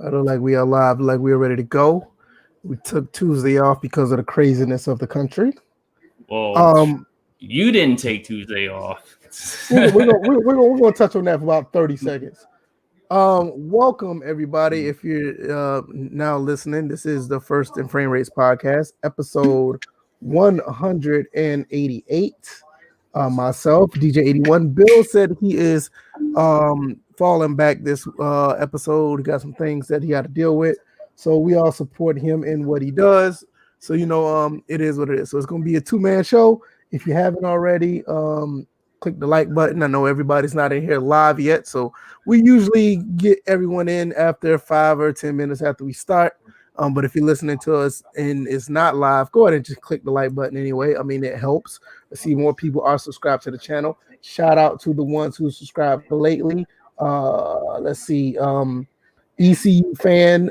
I look like we are live, like we are ready to go. We took Tuesday off because of the craziness of the country. Well, Um, you didn't take Tuesday off. we're gonna touch on that for about 30 seconds. Welcome everybody. If you're now listening, this is the first in Framerates podcast, episode 188. Myself, DJ 81. Bill said he is falling back this episode. He got some things that he had to deal with. So we all support him in what he does. So it is what it is. So it's gonna be a two-man show. If you haven't already, click the like button. I know everybody's not in here live yet, so we usually get everyone in after 5 or 10 minutes after we start. But if you're listening to us and it's not live, go ahead and just click the like button anyway. I mean, it helps. I see more people are subscribed to the channel. Shout out to the ones who subscribed lately. Let's see. ECU fan,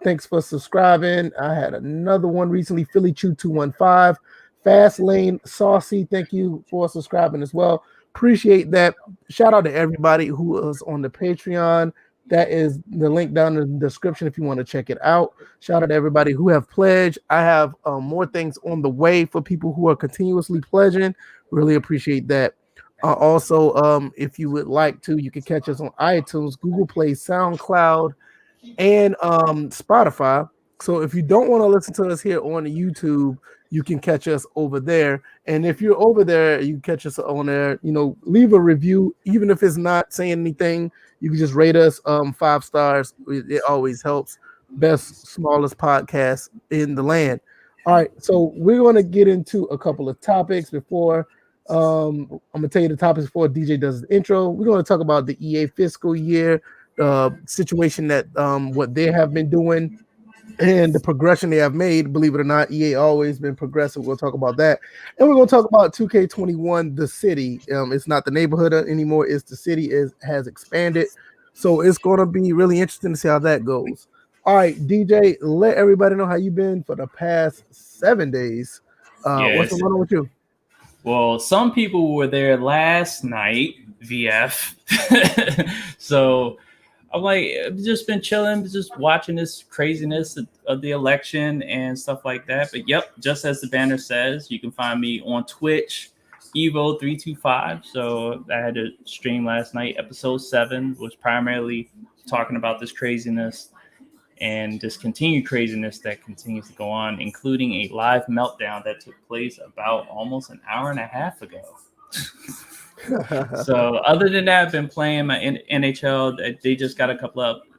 thanks for subscribing. I had another one recently, Philly Chew 215. Fast Lane Saucy, thank you for subscribing as well. Appreciate that. Shout out to everybody who is on the Patreon. That is the link down in the description if you want to check it out. Shout out to everybody who have pledged. I have more things on the way for people who are continuously pledging. Really appreciate that. Also, if you would like to, you can catch us on iTunes, Google Play, SoundCloud, and Spotify. So if you don't want to listen to us here on the YouTube, you can catch us over there. And if you're over there, you can catch us on there. Leave a review, even if it's not saying anything. You can just rate us 5 stars. It always helps. Best, smallest podcast in the land. All right, so we're going to get into a couple of topics before. I'm going to tell you the topics before DJ does the intro. We're going to talk about the EA fiscal year situation that what they have been doing and the progression they have made. Believe it or not, EA always been progressive. We'll talk about that, and we're going to talk about 2K21, the city. It's not the neighborhood anymore; it's the city. Has expanded, so it's going to be really interesting to see how that goes. All right, DJ, let everybody know how you've been for the past 7 days. What's Yes. going on with you? Well, some people were there last night, VF. So I'm like, I've just been chilling, just watching this craziness of the election and stuff like that. But yep, just as the banner says, you can find me on Twitch, Evo325. So I had to stream last night. Episode 7 was primarily talking about this craziness and this continued craziness that continues to go on, including a live meltdown that took place about almost an hour and a half ago. So other than that, I've been playing my NHL. They just got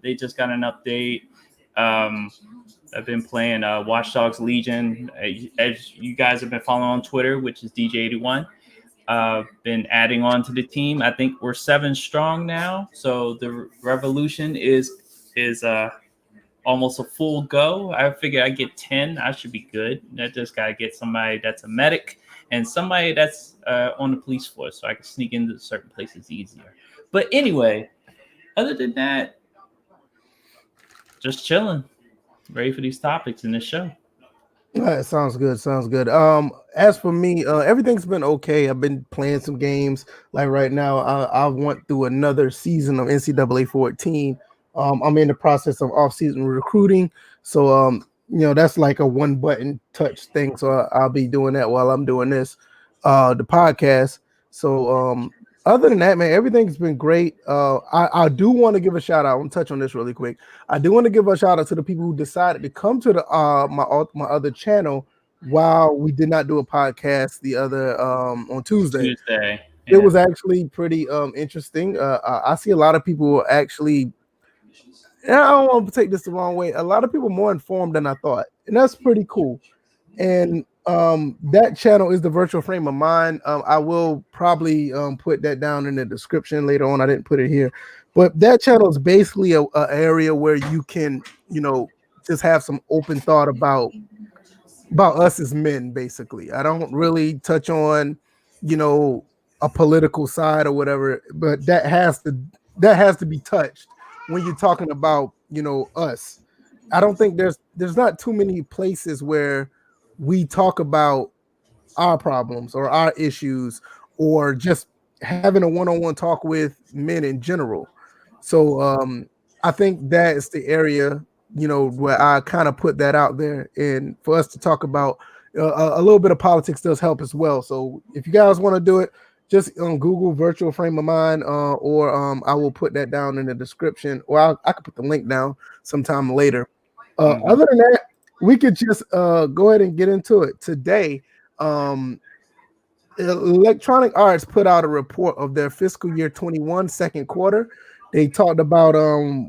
they just got an update. I've been playing Watch Dogs Legion. As you guys have been following on Twitter, which is DJ81. Been adding on to the team. I think we're 7 strong now. So the revolution is almost a full go. I figure I get 10. I should be good. I just got to get somebody that's a medic and somebody that's on the police force so I can sneak into certain places easier. But anyway, other than that, just chilling. Ready for these topics in this show. All right, sounds good. Sounds good. As for me, everything's been okay. I've been playing some games. Like right now, I went through another season of NCAA 14. I'm in the process of off-season recruiting, so that's like a one-button touch thing. So I'll be doing that while I'm doing this, the podcast. So other than that, man, everything's been great. I do want to give a shout out. I'm gonna touch on this really quick. I do want to give a shout out to the people who decided to come to the my other channel while we did not do a podcast the other on Tuesday. Yeah. It was actually pretty interesting. I see a lot of people actually. And I don't want to take this the wrong way. A lot of people more informed than I thought, and that's pretty cool. And that channel is the Virtual Frame of Mind. I will probably put that down in the description later on. I didn't put it here, but that channel is basically a area where you can just have some open thought about us as men. Basically, I don't really touch on a political side or whatever, but that has to be touched when you're talking about us. I don't think there's not too many places where we talk about our problems or our issues or just having a one-on-one talk with men in general. So I think that's the area, where I kind of put that out there, and for us to talk about a little bit of politics does help as well. So if you guys want to do it, just Google virtual frame of mind, or I will put that down in the description, or I could put the link down sometime later. Other than that, we could just go ahead and get into it today. Electronic Arts put out a report of their fiscal year 21 second quarter. They talked about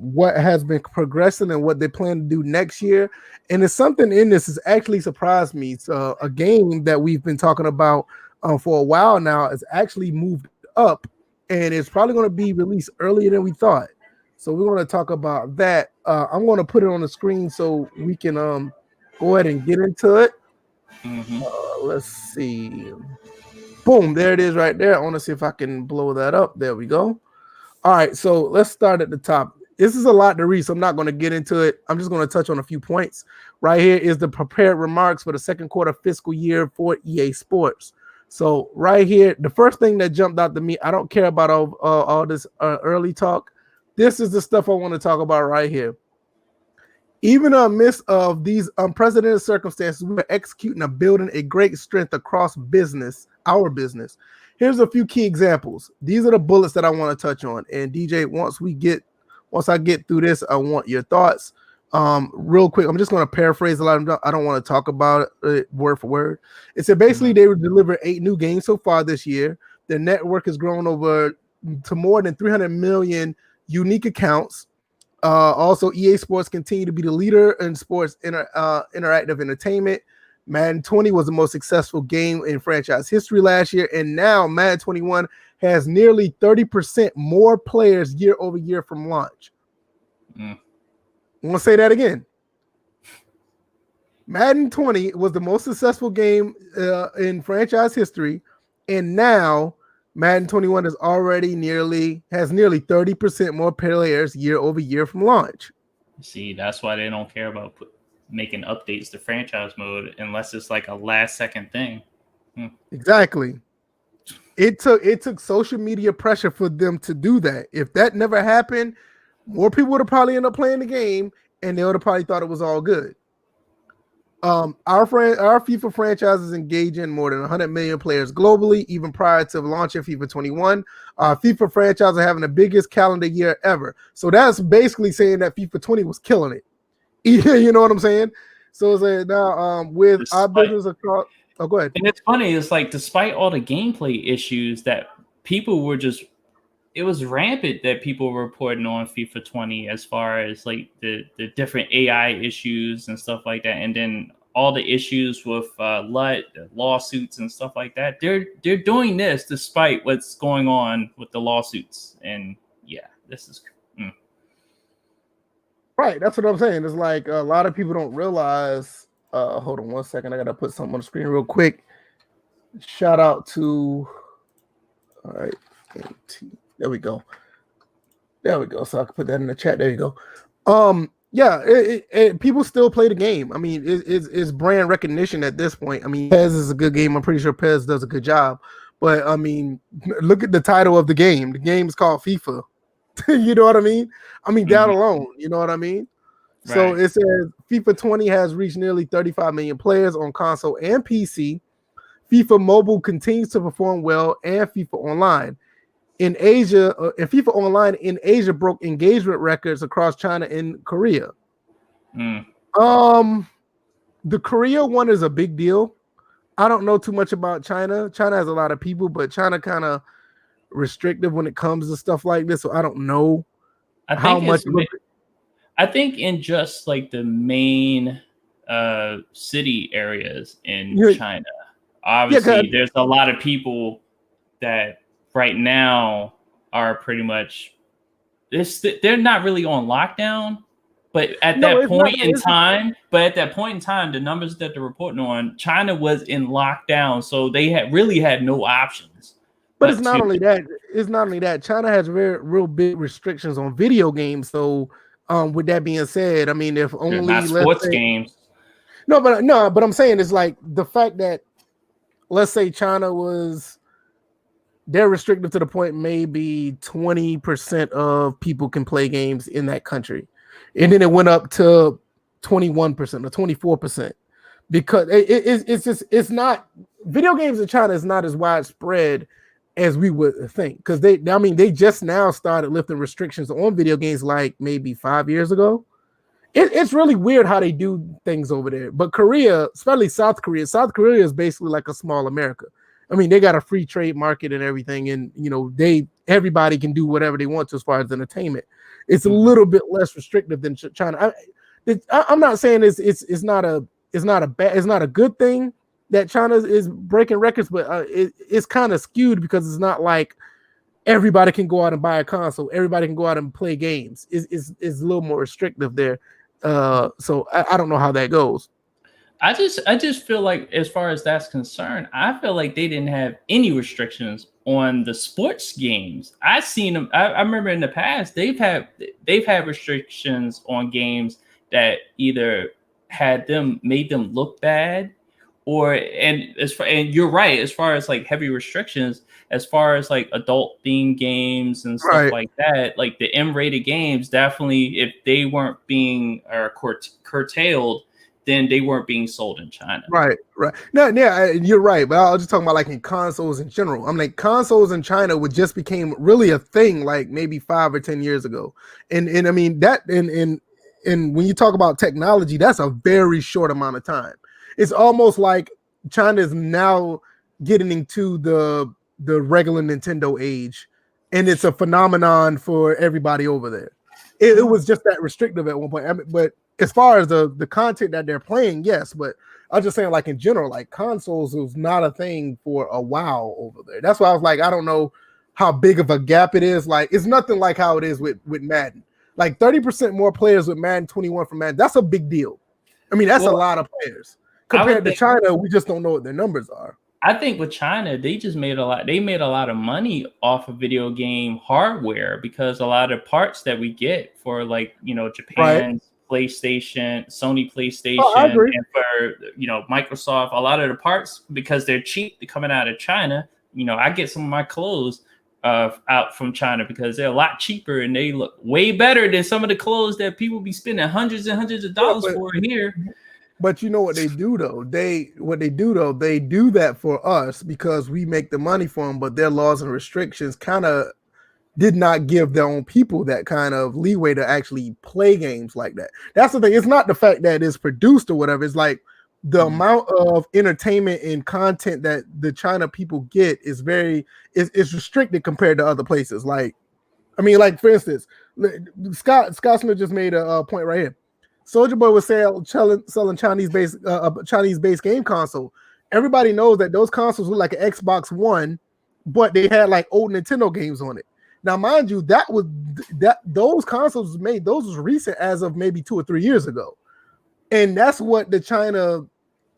what has been progressing and what they plan to do next year. And there's something in this has actually surprised me. It's a game that we've been talking about for a while now has actually moved up, and it's probably going to be released earlier than we thought. So we're going to talk about that. I'm going to put it on the screen so we can go ahead and get into it. Let's see. Boom, there it is right there. I want to see if I can blow that up. There we go. All right, so let's start at the top. This is a lot to read, so I'm not going to get into it. I'm just going to touch on a few points. Right here is the prepared remarks for the second quarter fiscal year for EA Sports. So right here, the first thing that jumped out to me, I don't care about all this early talk. This is the stuff I want to talk about right here. Even amidst of these unprecedented circumstances, we're executing and building a great strength across our business. Here's a few key examples. These are the bullets that I want to touch on. And DJ, once I get through this, I want your thoughts. Real quick, I'm just going to paraphrase a lot. I don't want to talk about it word for word. It said basically they were delivering 8 new games so far this year. Their network has grown to more than 300 million unique accounts. Also, EA Sports continue to be the leader in sports interactive entertainment. Madden 20 was the most successful game in franchise history last year, and now Madden 21 has nearly 30% more players year over year from launch. I'm going to say that again. Madden 20 was the most successful game in franchise history, and now Madden 21 has nearly 30% more players year over year from launch. See, that's why they don't care about making updates to franchise mode unless it's like a last second thing. Exactly. It took social media pressure for them to do that. If that never happened, more people would have probably ended up playing the game, and they would have probably thought it was all good. Our FIFA franchise is engaging more than 100 million players globally, even prior to launching FIFA 21. FIFA franchise are having the biggest calendar year ever. So that's basically saying that FIFA 20 was killing it. You know what I'm saying? So it's now with our business across. Oh, go ahead. And it's funny. It's like despite all the gameplay issues that people were it was rampant that people were reporting on FIFA 20 as far as like the different AI issues and stuff like that. And then all the issues with LUT, lawsuits and stuff like that. They're doing this despite what's going on with the lawsuits. And yeah, this is right. That's what I'm saying. It's like a lot of people don't realize. Hold on 1 second. I got to put something on the screen real quick. Shout out to. All right. There we go. So I can put that in the chat. There you go. Yeah, people still play the game. I mean, it's brand recognition at this point. I mean, Pez is a good game. I'm pretty sure Pez does a good job. But I mean, look at the title of the game. The game is called FIFA. You know what I mean? That alone. You know what I mean? Right. So it says FIFA 20 has reached nearly 35 million players on console and PC. FIFA Mobile continues to perform well, and FIFA Online. In Asia, and FIFA Online in Asia broke engagement records across China and Korea. The Korea one is a big deal. I don't know too much about China. China has a lot of people, but China kind of restrictive when it comes to stuff like this. So I don't know how much. I think in just like the main city areas in China, obviously there's a lot of people that right now are pretty much they're not really on lockdown, but at that point in time, the numbers that they're reporting on, China was in lockdown, so they had no options. But it's not only that. China has real big restrictions on video games. So with that being said, I mean, if only not sports games. No, but I'm saying it's like the fact that let's say China was they're restrictive to the point maybe 20% of people can play games in that country, and then it went up to 21% or 24%, because it's just, it's not, video games in China is not as widespread as we would think, because they just now started lifting restrictions on video games like maybe 5 years ago. It's really weird how they do things over there. But Korea, especially South Korea is basically like a small America. I mean, they got a free trade market and everything, and everybody can do whatever they want to as far as entertainment. It's a little bit less restrictive than China. I'm not saying it's not a good thing that China is breaking records, but it's kind of skewed, because it's not like everybody can go out and buy a console, everybody can go out and play games. It's a little more restrictive there. So I don't know how that goes. I just feel like, as far as that's concerned, I feel like they didn't have any restrictions on the sports games. I've seen them. I remember in the past they've had restrictions on games that either made them look bad, and you're right, as far as like heavy restrictions, as far as like adult themed games and stuff like that, like the M-rated games, definitely, if they weren't being curtailed, then they weren't being sold in China. Right. No, yeah, you're right. But I was just talking about like in consoles in general. I'm like, consoles in China would just became really a thing like maybe 5 or 10 years ago. And I mean that, and when you talk about technology, that's a very short amount of time. It's almost like China is now getting into the regular Nintendo age, and it's a phenomenon for everybody over there. It was just that restrictive at one point. I mean, but as far as the content that they're playing, yes. But I'm just saying, like in general, like consoles was not a thing for a while over there. That's why I was like, I don't know how big of a gap it is. Like, it's nothing like how it is with Madden. Like 30% more players with Madden 21 from Madden. That's a big deal. I mean, that's a lot of players. Compared to China, we just don't know what their numbers are. I think with China, they just made a lot. They made a lot of money off of video game hardware, because a lot of parts that we get for, like, Japan's PlayStation, Sony PlayStation, and for Microsoft, a lot of the parts, because they're cheap, they're coming out of China. I get some of my clothes out from China because they're a lot cheaper and they look way better than some of the clothes that people be spending hundreds and hundreds of dollars for here. But you know what they do though? They do that for us because we make the money for them, but their laws and restrictions kind of did not give their own people that kind of leeway to actually play games like that. That's the thing. It's not the fact that it's produced or whatever. It's like the amount of entertainment and content that the China people get is it's restricted compared to other places. Like, I mean, like for instance, Scott Smith just made a point right here. Soulja Boy was selling Chinese-based game console. Everybody knows that those consoles were like an Xbox One, but they had like old Nintendo games on it. Now, mind you, those consoles was recent, as of maybe 2 or 3 years ago, and that's what the China,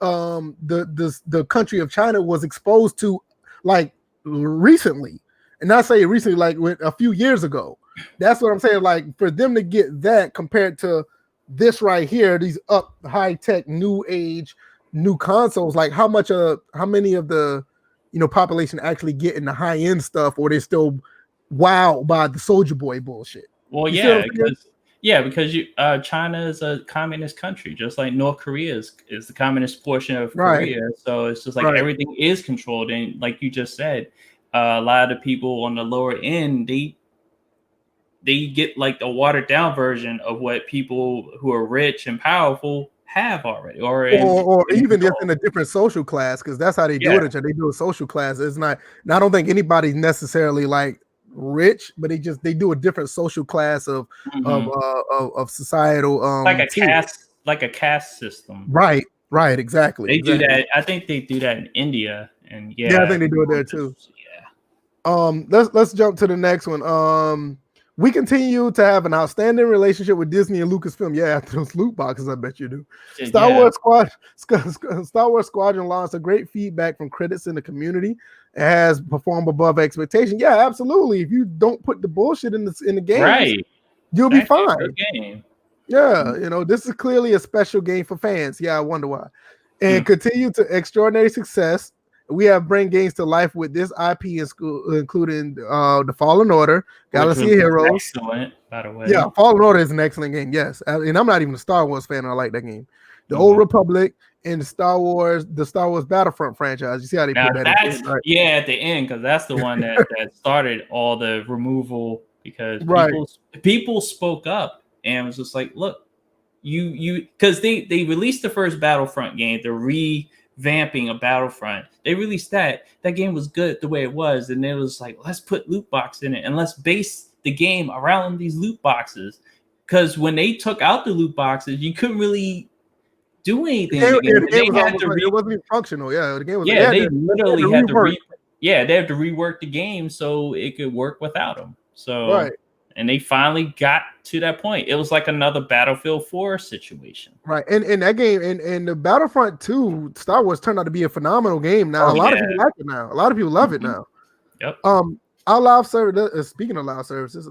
the country of China was exposed to, like recently, and not say recently, like a few years ago. That's what I'm saying. Like for them to get that compared to this right here, these up high tech new age new consoles, like how many of the population actually get in the high end stuff, or they're still wowed by the Soulja Boy bullshit? Well, because China is a communist country, just like North Korea is the communist portion of Korea. So it's just like everything is controlled, and like you just said, a lot of the people on the lower end, they get like the watered down version of what people who are rich and powerful have already, or even just in a different social class, because that's how they do it. They do a social class. It's not. I don't think anybody's necessarily like rich, but they do a different social class of societal like a caste system. Right, exactly. Do that. I think they do that in India, and I think they do it there too. Let's jump to the next one. We continue to have an outstanding relationship with Disney and Lucasfilm. Yeah, after those loot boxes, I bet you do. Star Wars Squadron launched a great feedback from critics in the community. It has performed above expectation. Yeah, absolutely. If you don't put the bullshit in the game, you'll be fine. Yeah, this is clearly a special game for fans. Yeah, I wonder why. And continue to extraordinary success. We have bring games to life with this IP in school, including the Fallen Order, Galaxy of Heroes. Excellent, by the way. Yeah, Fallen Order is an excellent game. Yes, and I'm not even a Star Wars fan. I like that game. The Old Republic and the Star Wars Battlefront franchise. You see how they Now put that that's in, right? yeah, at the end, because that's the one that started all the removal, because people spoke up and was just like, look, you because they released the first Battlefront game, the revamping of Battlefront. They released that game was good the way it was, and it was like, let's put loot box in it and let's base the game around these loot boxes, because when they took out the loot boxes, you couldn't really do anything. It wasn't even functional. Yeah, the game was. Yeah, they literally had to rework the game so it could work without them. So, and they finally got to that point. It was like another Battlefield 4 situation. Right, and that game and the Battlefront 2 Star Wars turned out to be a phenomenal game. Now a lot of people like it now. A lot of people love it now. Yep. Our live service, speaking of live services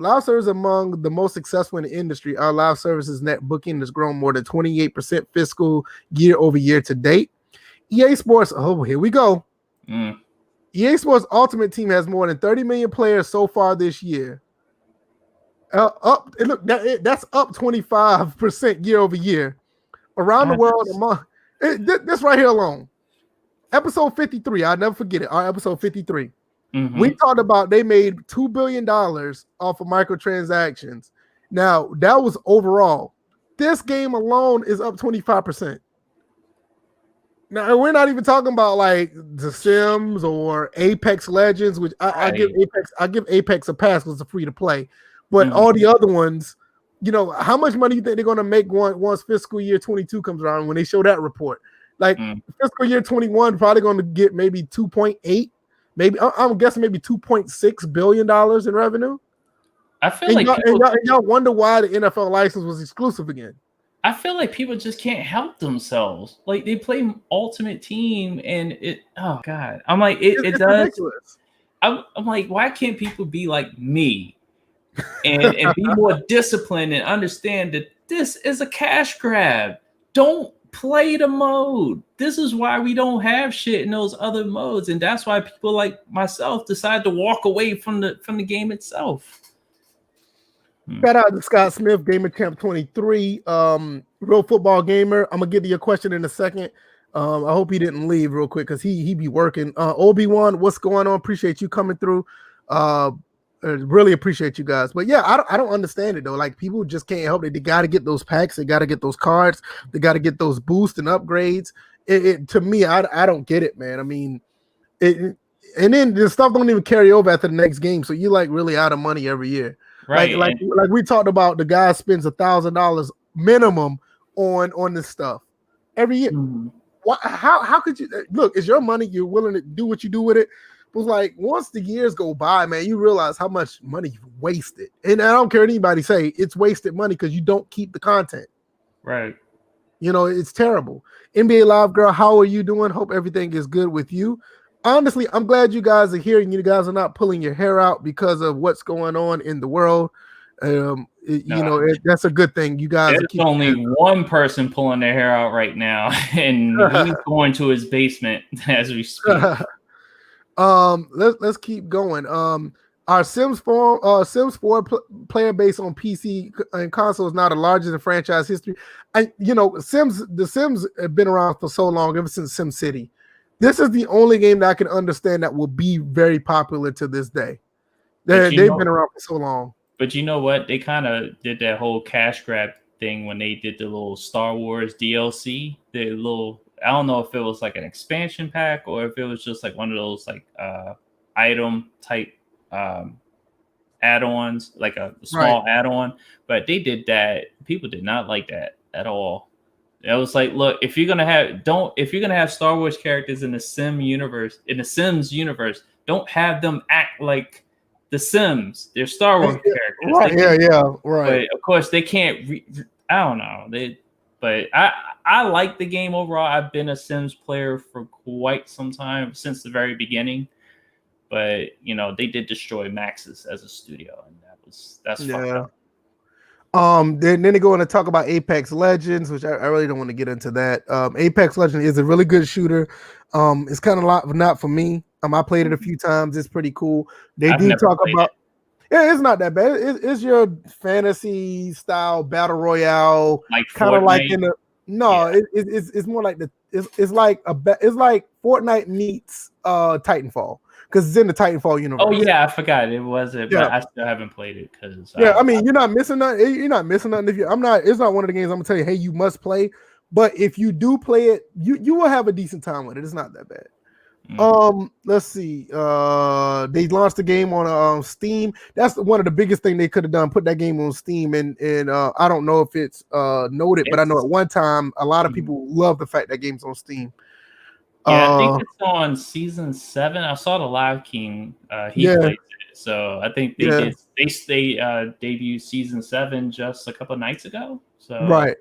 among the most successful in the industry. Our live services net booking has grown more than 28% fiscal year over year to date. EA Sports, here we go. EA Sports Ultimate Team has more than 30 million players so far this year. That's up 25% year over year. Around the world, this right here alone. Episode 53, I'll never forget it. Our episode 53. We talked about they made $2 billion off of microtransactions. Now, that was overall. This game alone is up 25%. Now, we're not even talking about like The Sims or Apex Legends, which I give Apex a pass because it's free to play. But all the other ones, how much money do you think they're going to make once fiscal year 22 comes around when they show that report? Like fiscal year 21, probably going to get maybe 2.8. Maybe I'm guessing maybe $2.6 billion in revenue. I feel like y'all wonder why the NFL license was exclusive again. I feel like people just can't help themselves. Like they play Ultimate Team, and oh god, I'm like it does. Ridiculous. I'm like, why can't people be like me and be more disciplined and understand that this is a cash grab? Don't play the mode. This is why we don't have shit in those other modes, and that's why people like myself decide to walk away from the game itself. Shout out to Scott Smith, Gamer Champ 23, real football gamer. I'm gonna give you a question in a second. I hope he didn't leave real quick because he be working. Obi-Wan, what's going on? Appreciate you coming through. Really appreciate you guys. But yeah, I don't understand it though. Like people just can't help it. They got to get those packs. They got to get those cards. They got to get those boosts and upgrades. To me, I don't get it, man. I mean, and then the stuff don't even carry over after the next game. So you like really out of money every year. Right. Like we talked about, the guy spends $1,000 minimum on this stuff every year. How could you look? It's your money. You're willing to do what you do with it. It was like once the years go by, man, you realize how much money you've wasted. And I don't care what anybody say, it's wasted money because you don't keep the content. Right. It's terrible. NBA Live Girl, how are you doing? Hope everything is good with you. Honestly, I'm glad you guys are here and you guys are not pulling your hair out because of what's going on in the world. That's a good thing. You guys there's only one person pulling their hair out right now, and he's going to his basement as we speak. Let's keep going. Our Sims 4 player base on PC and console is now the largest in franchise history. The Sims have been around for so long, ever since SimCity. This is the only game that I can understand that will be very popular to this day. They've been around for so long. But you know what? They kind of did that whole cash grab thing when they did the little Star Wars DLC. I don't know if it was like an expansion pack or if it was just like one of those like item type add-ons, like a small add-on. But they did that. People did not like that at all. It was like, look, if you're gonna have Star Wars characters in the Sims universe, don't have them act like the Sims. They're Star Wars characters. Right, right. But of course, they can't. I don't know. But I like the game overall. I've been a Sims player for quite some time, since the very beginning. But they did destroy Maxis as a studio, and that's fucked up. Then they go on to talk about Apex Legends, which I really don't want to get into that. Apex Legends is a really good shooter. It's kind of not for me. I played it a few times. It's pretty cool. They I've do never talk played about. Yeah, it's not that bad. It's your fantasy style battle royale, like kind of like Fortnite. in the no. Yeah. It's more like it's like it's like Fortnite meets Titanfall because it's in the Titanfall universe. Oh yeah, I forgot it wasn't, Yeah. but I still haven't played it because Yeah, I mean, you're not missing nothing. You're not missing nothing. If you, I'm not. It's not one of the games I'm gonna tell you, hey, you must play. But if you do play it, you will have a decent time with it. It's not that bad. Let's see. They launched the game on Steam. That's one of the biggest thing they could have done. Put that game on Steam, and I don't know if it's noted, but I know at one time a lot of people love the fact that game's on Steam. Yeah, I think it's on season 7. I saw the Live King. He plays it, so I think they did. They debuted season 7 just a couple of nights ago. So right,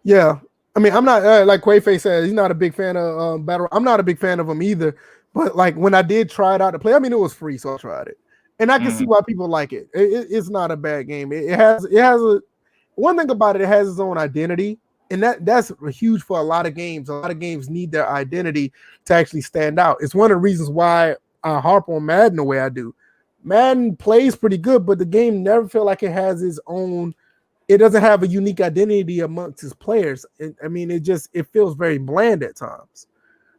yeah. I mean, I'm not like Quaface said. He's not a big fan of battle. I'm not a big fan of them either. But like when I did try it out to play, I mean, it was free, so I tried it, and I can see why people like it. It's not a bad game. It has a one thing about it. It has its own identity. And that's huge for a lot of games. A lot of games need their identity to actually stand out. It's one of the reasons why I harp on Madden the way I do. Madden plays pretty good, but the game never feel like it has its own. It doesn't have a unique identity amongst its players. I mean, it feels very bland at times.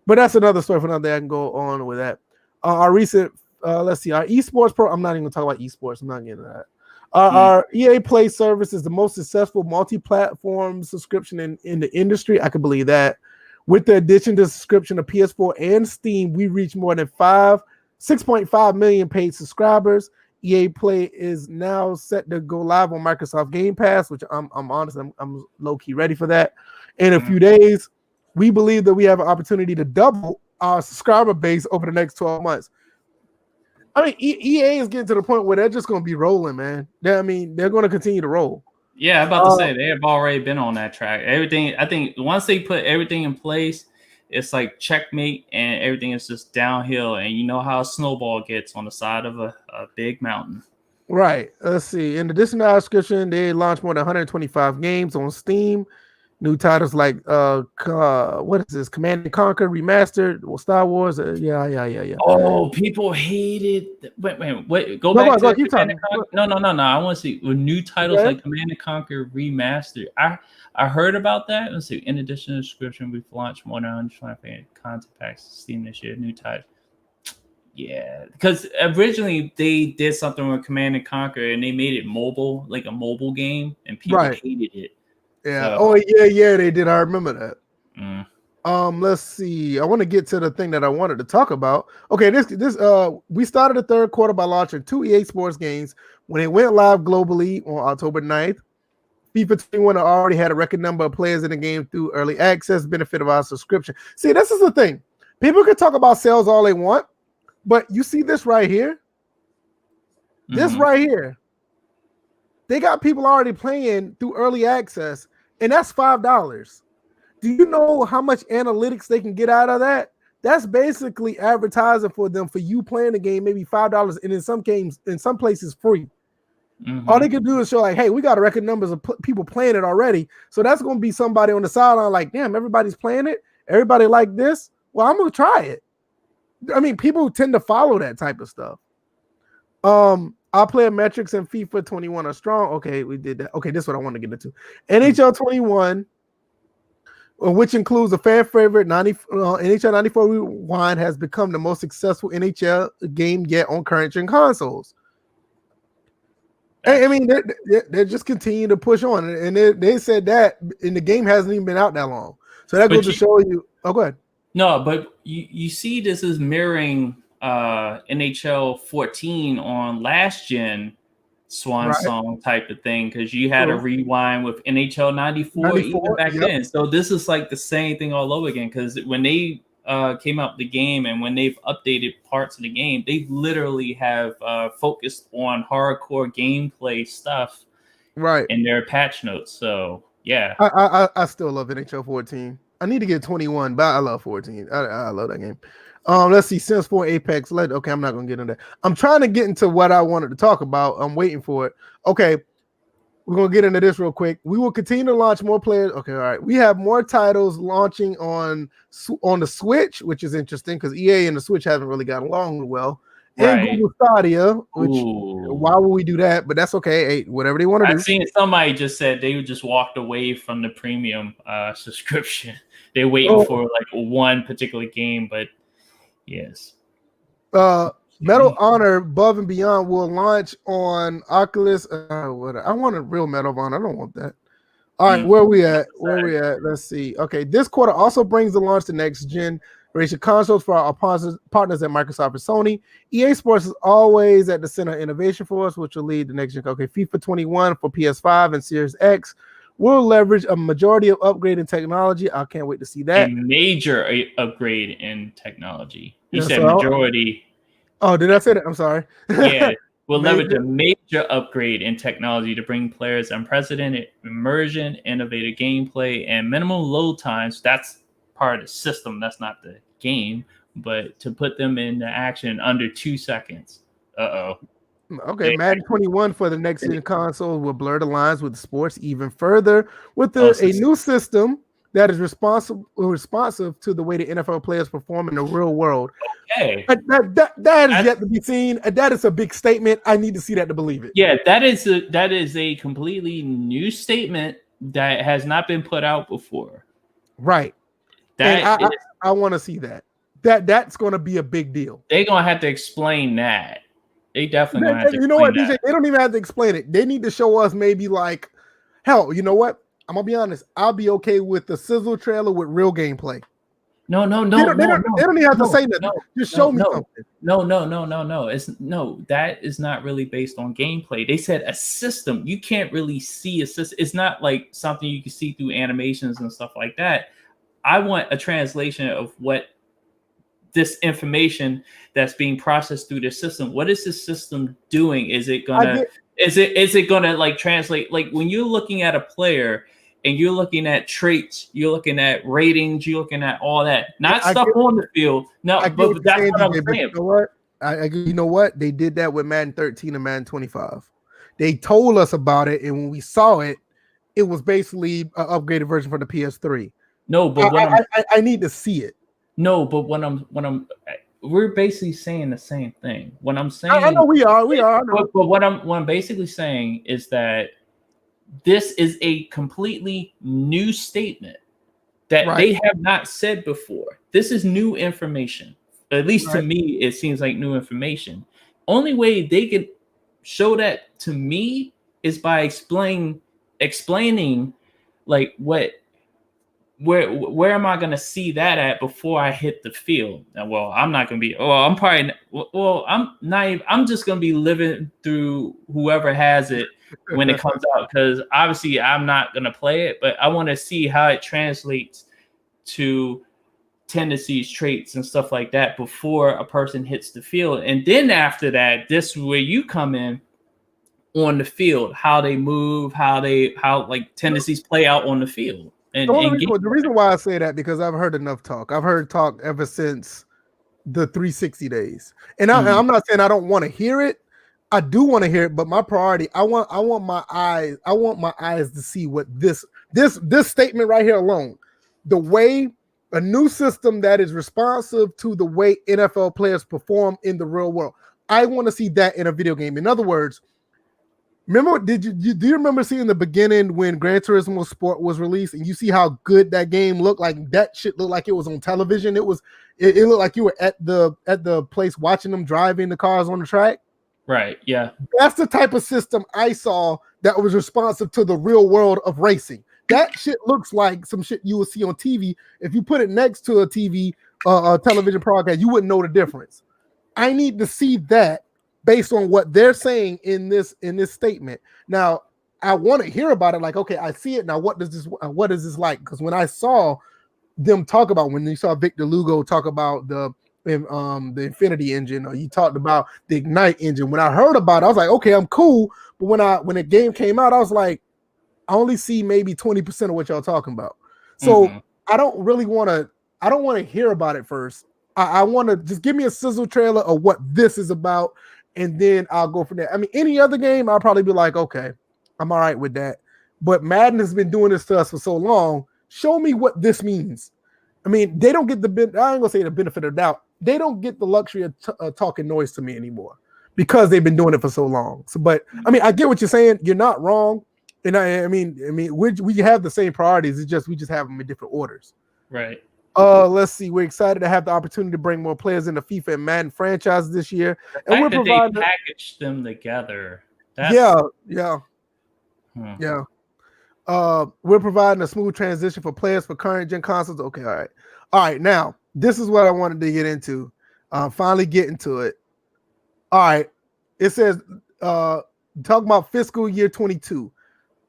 But that's another story for another day. I can go on with that. Our recent, let's see, our esports pro. I'm not even gonna talk about esports. I'm not getting into that. Our EA Play service is the most successful multi-platform subscription in the industry. I can believe that. With the addition to subscription of PS4 and Steam, we reach more than 6.5 million paid subscribers. EA Play is now set to go live on Microsoft Game Pass, which I'm honest, I'm low-key ready for that. In a few days, we believe that we have an opportunity to double our subscriber base over the next 12 months. I mean, EA is getting to the point where they're just going to be rolling, man. They're going to continue to roll. Yeah, I'm about to say they have already been on that track. Everything, I think, once they put everything in place, it's like checkmate, and everything is just downhill. And you know how a snowball gets on the side of a big mountain. Right. Let's see. In addition to our subscription, they launched more than 125 games on Steam. New titles like what is this? Command & Conquer Remastered, Star Wars. Yeah. Oh, people hated. Wait. Go back to Command & Conquer. No. I want to see new titles like Command & Conquer Remastered. I heard about that. Let's see. In addition to subscription, we've launched more than 125 content packs to Steam this year. New title. Yeah, because originally they did something with Command & Conquer and they made it mobile, like a mobile game, and people hated it. Yeah. So, yeah, they did. I remember that. Let's see. I want to get to the thing that I wanted to talk about. Okay, this we started the third quarter by launching 2 EA Sports games when it went live globally on October 9th. FIFA 21 already had a record number of players in the game through early access, benefit of our subscription. See, this is the thing. People can talk about sales all they want, but you see this right here? This right here. They got people already playing through early access, and that's $5. Do you know how much analytics they can get out of that? That's basically advertising for them for you playing the game, maybe $5, and in some games, in some places, free. All they can do is show like, hey, we got a record numbers of people playing it already. So that's going to be somebody on the sideline like, damn, everybody's playing it. Everybody like this. Well, I'm going to try it. I mean, people tend to follow that type of stuff. Our player metrics in FIFA 21 are strong. Okay, we did that. Okay, this is what I want to get into. NHL 21, which includes a fan favorite NHL 94 Rewind, has become the most successful NHL game yet on current-gen consoles. I mean, they're just continuing to push on, and they said that, and the game hasn't even been out that long. So that goes to show you. Oh, go ahead. No, but you see, this is mirroring NHL 14 on last gen swan song type of thing, because you had a rewind with NHL 94 even back then. So this is like the same thing all over again, because when they came out the game and when they've updated parts of the game, they literally have focused on hardcore gameplay stuff in their patch notes. So yeah, I still love NHL 14. I need to get 21, but I love 14. I love that game. Let's see, Sims 4 Apex Legends. Okay, I'm not gonna get into that. I'm trying to get into what I wanted to talk about. I'm waiting for it. Okay, We're gonna get into this real quick. We will continue to launch more players. Okay, all right. We have more titles launching on the Switch, which is interesting because EA and the Switch haven't really gotten along well. And Right. Google Stadia, which Ooh. why would we do that? But that's okay. Hey, whatever they want to do. I've seen somebody just said they just walked away from the premium subscription. They're waiting for like one particular game, but yes. Medal of Honor Above and Beyond will launch on Oculus. I want a real Medal of Honor. I don't want that. All right, where we at? Let's see. Okay, this quarter also brings the launch to next generation consoles for our partners at Microsoft and Sony. EA Sports is always at the center of innovation for us, which will lead to next gen. Okay, FIFA 21 for PS5 and Series X will leverage a majority of upgrade in technology. I can't wait to see that. A major upgrade in technology. You said majority. Oh, did I say that? I'm sorry. Yeah, we'll leverage a major upgrade in technology to bring players unprecedented immersion, innovative gameplay, and minimum load times. That's part of the system. That's not the game, but to put them into action under 2 seconds. Okay, Madden 21 for the next gen console will blur the lines with the sports even further with a new system that is responsive to the way the NFL players perform in the real world. Okay, that is yet to be seen. That is a big statement. I need to see that to believe it. Yeah, that is a completely new statement that has not been put out before. Right. I want to see that. That's going to be a big deal. They're going to have to explain that. They definitely going to have to. You know what, DJ? They don't even have to explain it. They need to show us maybe like, hell, you know what? I'm gonna be honest. I'll be okay with the sizzle trailer with real gameplay. No. They don't even have to say nothing. Just show me something. No. That is not really based on gameplay. They said a system. You can't really see a system. It's not like something you can see through animations and stuff like that. I want a translation of what this information that's being processed through the system. What is the system doing? Is it gonna like translate? Like when you're looking at a player and you're looking at traits, you're looking at ratings, you're looking at all that, not stuff on the field. No, but that's what I'm saying. You know what? They did that with Madden 13 and Madden 25. They told us about it, and when we saw it, it was basically an upgraded version for the PS3. No, but I need to see it. No, but we're basically saying the same thing. What I'm saying, I know we are. But what I'm basically saying is that this is a completely new statement that they have not said before. This is new information. At least to me, it seems like new information. Only way they could show that to me is by explaining like where am I going to see that at before I hit the field? Well, I'm not going to be. I'm probably. Well, I'm not. I'm just going to be living through whoever has it when it comes out, because obviously I'm not going to play it, but I want to see how it translates to tendencies, traits, and stuff like that before a person hits the field. And then after that, this is where you come in on the field, how they move, how like tendencies play out on the field. And the reason why I say that, because I've heard enough talk. I've heard talk ever since the 360 days, and I'm not saying I don't want to hear it. I do want to hear it, but my priority, I want my eyes to see what this statement right here alone, the way a new system that is responsive to the way NFL players perform in the real world. I want to see that in a video game. In other words, remember, do you remember seeing the beginning when Gran Turismo Sport was released, and you see how good that game looked? Like that shit looked like it was on television. It looked like you were at the place watching them driving the cars on the track. Right. Yeah. That's the type of system I saw that was responsive to the real world of racing. That shit looks like some shit you would see on TV. If you put it next to a TV, a television broadcast, you wouldn't know the difference. I need to see that based on what they're saying in this statement. Now, I want to hear about it. Like, okay, I see it now. What is this like? Because when I saw them talk about, when you saw Victor Lugo talk about the Infinity engine, or you talked about the Ignite engine, when I heard about it, I was like, okay, I'm cool. But when the game came out, I was like, I only see maybe 20% of what y'all talking about. So I don't want to hear about it first. I want to just give me a sizzle trailer of what this is about, and then I'll go from there. I mean, any other game, I'll probably be like, okay, I'm all right with that. But Madden has been doing this to us for so long. Show me what this means. I mean, they don't get I ain't gonna say the benefit of the doubt. They don't get the luxury of talking noise to me anymore because they've been doing it for so long. So, but I mean, I get what you're saying. You're not wrong. And I mean, we have the same priorities. It's just we just have them in different orders. Right. Let's see. We're excited to have the opportunity to bring more players into FIFA and Madden franchises this year, The and fact that they packaged them together. Yeah. We're providing a smooth transition for players for current gen consoles. Okay, all right. Now this is what I wanted to get into. Finally getting to it. All right. It says, talking about fiscal year 22.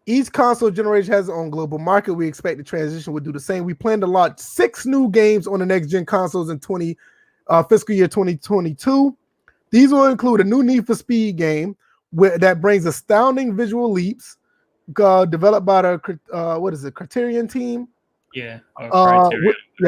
Each console generation has its own global market. We expect the transition would do the same. We plan to launch 6 new games on the next gen consoles in fiscal year 2022. These will include a new Need for Speed game that brings astounding visual leaps, developed by the Criterion team.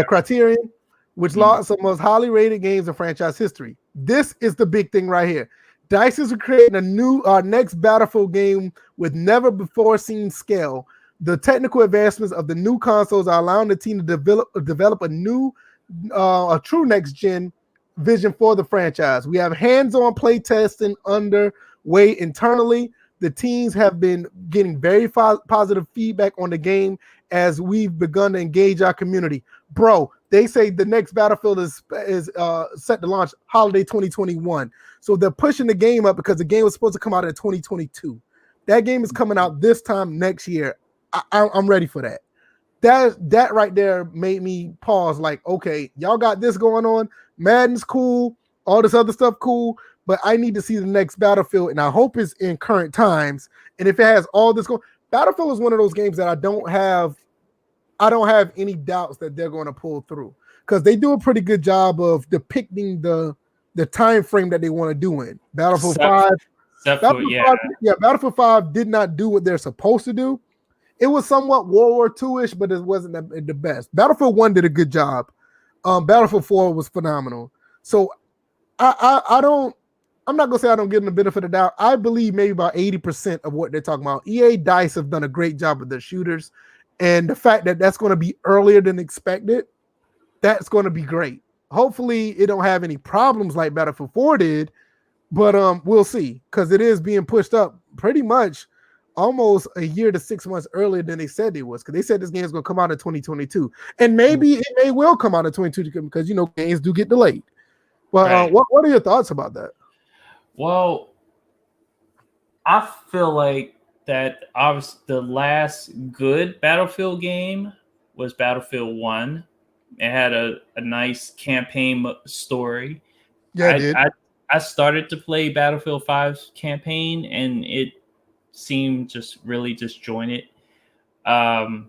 Criterion, which launched the most highly rated games in franchise history. This is the big thing right here. DICE is creating a new next Battlefield game with never before seen scale. The technical advancements of the new consoles are allowing the team to develop a true next gen vision for the franchise. We have hands-on play testing underway internally. The teams have been getting very positive feedback on the game as we've begun to engage our community. Bro, they say the next Battlefield is set to launch holiday 2021. So they're pushing the game up because the game was supposed to come out in 2022. That game is coming out this time next year. I'm ready for that. That right there made me pause. Like, okay, y'all got this going on. Madden's cool. All this other stuff cool. But I need to see the next Battlefield, and I hope it's in current times. And if it has all this going, Battlefield is one of those games that I don't have any doubts that they're going to pull through because they do a pretty good job of depicting the time frame that they want to do in. Battlefield 5. Battlefield 5 did not do what they're supposed to do. It was somewhat World War II-ish, but it wasn't the best. Battlefield 1 did a good job. Battlefield 4 was phenomenal. So I'm not gonna say I don't give them the benefit of the doubt. I believe maybe about 80% of what they're talking about. EA DICE have done a great job with their shooters, and the fact that that's going to be earlier than expected, that's going to be great. Hopefully, it don't have any problems like Battlefield 4 did, but we'll see because it is being pushed up pretty much almost a year to 6 months earlier than they said it was because they said this game is going to come out in 2022, and maybe it will come out in 2022 because games do get delayed. Well, right. What are your thoughts about that? Well, I feel like that obviously the last good Battlefield game was Battlefield 1. It had a nice campaign story. Yeah, I started to play Battlefield 5's campaign, and it seemed just really disjointed. I've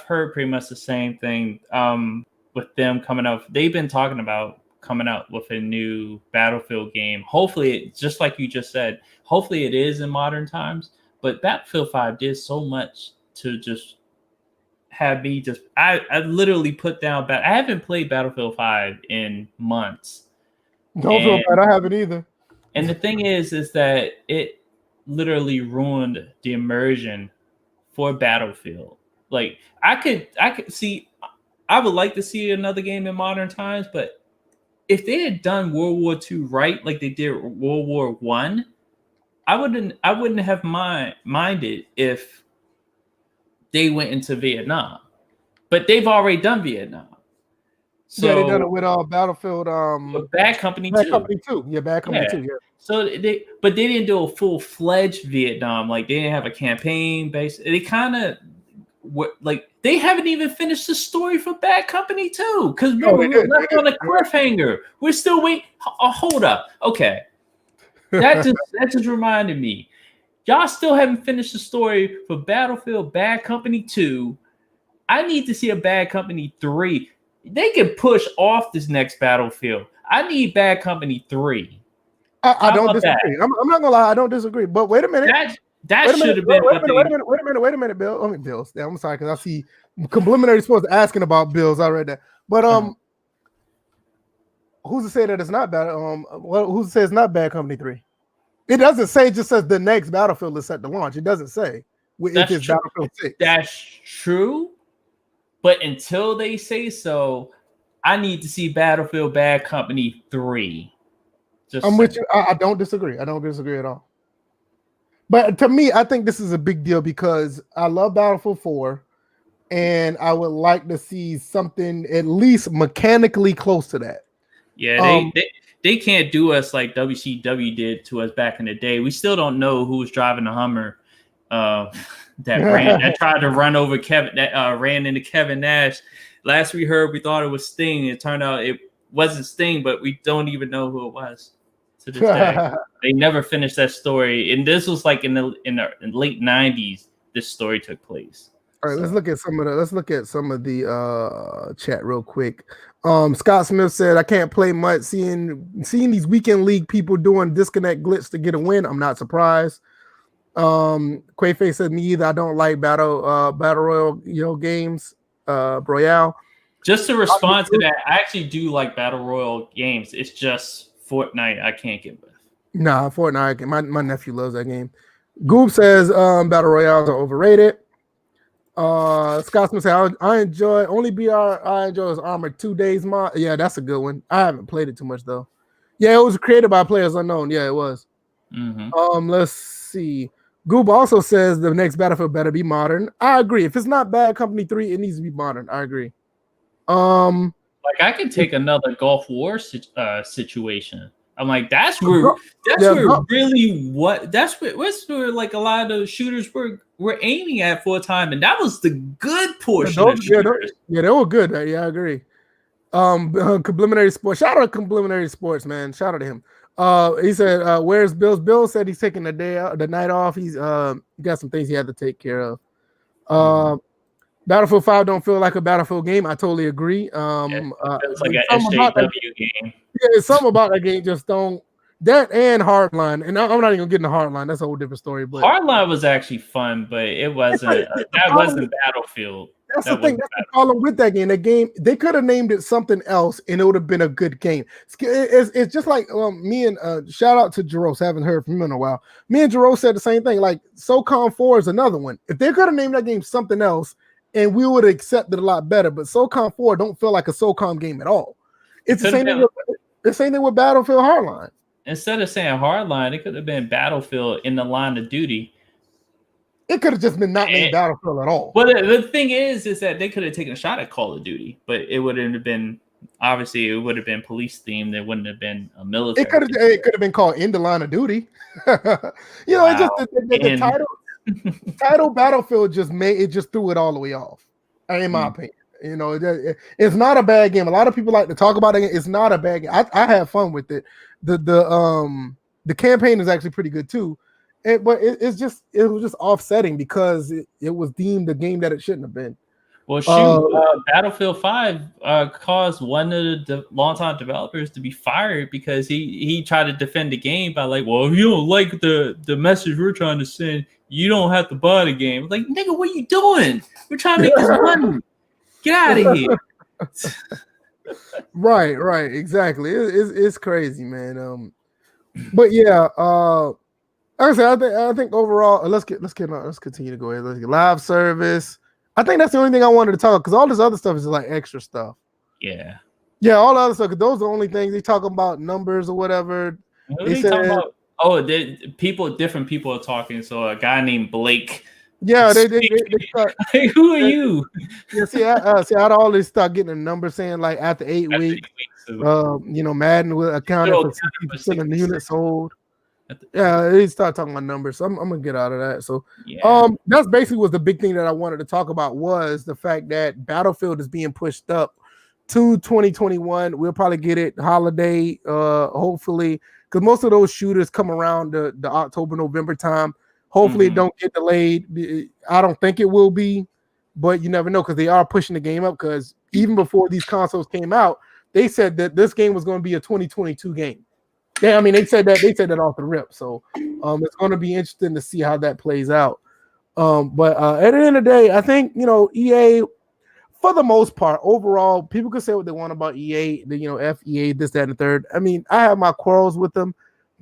heard pretty much the same thing with them coming up. They've been talking about coming out with a new Battlefield game. Hopefully, just like you just said, hopefully it is in modern times. But Battlefield 5 did so much to just have me I literally put down I haven't played Battlefield 5 in months. Don't feel bad. I haven't either. And the thing is that it literally ruined the immersion for Battlefield. Like I could see, I would like to see another game in modern times, but if they had done World War II right, like they did World War I, I wouldn't have minded if they went into Vietnam. But they've already done Vietnam. So yeah, they done it with Battlefield. Bad Company 2. Bad Company 2. Yeah, Bad Company 2. Yeah. So they didn't do a full-fledged Vietnam. Like they didn't have a campaign base. They kind of they haven't even finished the story for Bad Company 2 because we were left on a cliffhanger. We're still waiting. Hold up. Okay, that just reminded me. Y'all still haven't finished the story for Battlefield Bad Company 2. I need to see a Bad Company 3. They can push off this next Battlefield. I need Bad Company 3. I don't disagree. I'm not gonna lie. I don't disagree. But wait a minute. That should have been. Wait a minute, Bill. I mean, Bills. Yeah, I'm sorry because I see preliminary sports asking about Bills. I read that. But who's to say that it's not bad? Who's to say it's not Bad Company 3? It doesn't say. It just says the next Battlefield is set to launch. It doesn't say if it's true. Battlefield 6. That's true. But until they say so, I need to see Battlefield Bad Company 3. I'm with you. I don't disagree. I don't disagree at all. But to me, I think this is a big deal because I love Battlefield 4, and I would like to see something at least mechanically close to that. Yeah, they can't do us like WCW did to us back in the day. We still don't know who was driving the Hummer that tried to run over Kevin, that ran into Kevin Nash. Last we heard, we thought it was Sting. It turned out it wasn't Sting, but we don't even know who it was to this day. They never finished that story, and this was like in the late '90s. This story took place. All right, let's look at some of the chat real quick. Scott Smith said, "I can't play much. Seeing these weekend league people doing disconnect glitch to get a win, I'm not surprised." Quaface said, "Me either. I don't like battle royal games, Royale." Just to respond to that, I actually do like battle royal games. It's just Fortnite I can't get with. Nah, Fortnite. My nephew loves that game. Goob says battle royales are overrated. Scott Smith said, I enjoy only BR I enjoy is Armored 2 Days mod. Yeah, that's a good one. I haven't played it too much though. Yeah, it was created by Players Unknown. Yeah, it was. Mm-hmm. Let's see. Goob also says the next Battlefield better be modern. I agree. If it's not Bad Company 3, it needs to be modern. I agree. Like I could take another Gulf War situation. I'm like, that's where like a lot of shooters were aiming at for a time, and that was the good portion of shooters. Yeah, they were good. Yeah, I agree. Complimentary Sports. Shout out to Complimentary Sports, man. Shout out to him. He said, "Where's Bill?" Bill said he's taking the night off. He's got some things he had to take care of. Battlefield 5 don't feel like a Battlefield game. I totally agree. It's like an SJW game. Yeah, it's something about that game just don't. That and Hardline, and I'm not even getting the Hardline. That's a whole different story. But Hardline was actually fun, but it wasn't. That wasn't Battlefield. That's the thing. That's the problem with that game. The game, they could have named it something else, and it would have been a good game. It's just like me and shout out to Jerose. Haven't heard from him in a while. Me and Jerose said the same thing. Like SOCOM 4 is another one. If they could have named that game something else, and we would have accepted it a lot better. But SOCOM 4 don't feel like a SOCOM game at all. It's the same thing. The same thing with Battlefield Hardline. Instead of saying Hardline, it could have been Battlefield in the line of duty. It could have just been not named Battlefield at all. But the thing is that they could have taken a shot at Call of Duty, but it wouldn't have been. Obviously, it would have been police themed. It wouldn't have been a military. It could have been called In the Line of Duty. You know, wow. It's just the title. Title Battlefield just threw it all the way off. In my opinion, you know, it's not a bad game. A lot of people like to talk about it. It's not a bad game. I have fun with it. The campaign is actually pretty good too. But it was just offsetting because it was deemed a game that it shouldn't have been. Well, shoot, Battlefield 5 caused one of the longtime developers to be fired because he tried to defend the game by like, well, if you don't like the message we're trying to send, you don't have to buy the game. Like, nigga, what are you doing? We're trying to make this money. Get out of here. Right, exactly. It's crazy, man. But yeah, like I said, I think overall, let's continue to go ahead. Let's get live service. I think that's the only thing I wanted to talk about because all this other stuff is like extra stuff. Yeah, all the other stuff. Cause those are the only things they talk about numbers or whatever. They talk about? Oh, different people are talking. So a guy named Blake. Yeah, they start. Hey, who are you? Yeah, see, I'd always start getting a number saying like after 8 weeks, Madden will account for 60% of the units sold. Yeah, they start talking about numbers. So I'm gonna get out of that. So that's basically was the big thing that I wanted to talk about was the fact that Battlefield is being pushed up to 2021. We'll probably get it holiday, hopefully, because most of those shooters come around the October, November time. Hopefully it don't get delayed. I don't think it will be, but you never know because they are pushing the game up because even before these consoles came out, they said that this game was going to be a 2022 game. They said that off the rip. So it's going to be interesting to see how that plays out. But at the end of the day, I think, EA, for the most part, overall, people can say what they want about EA, FEA, this, that, and the third. I mean, I have my quarrels with them,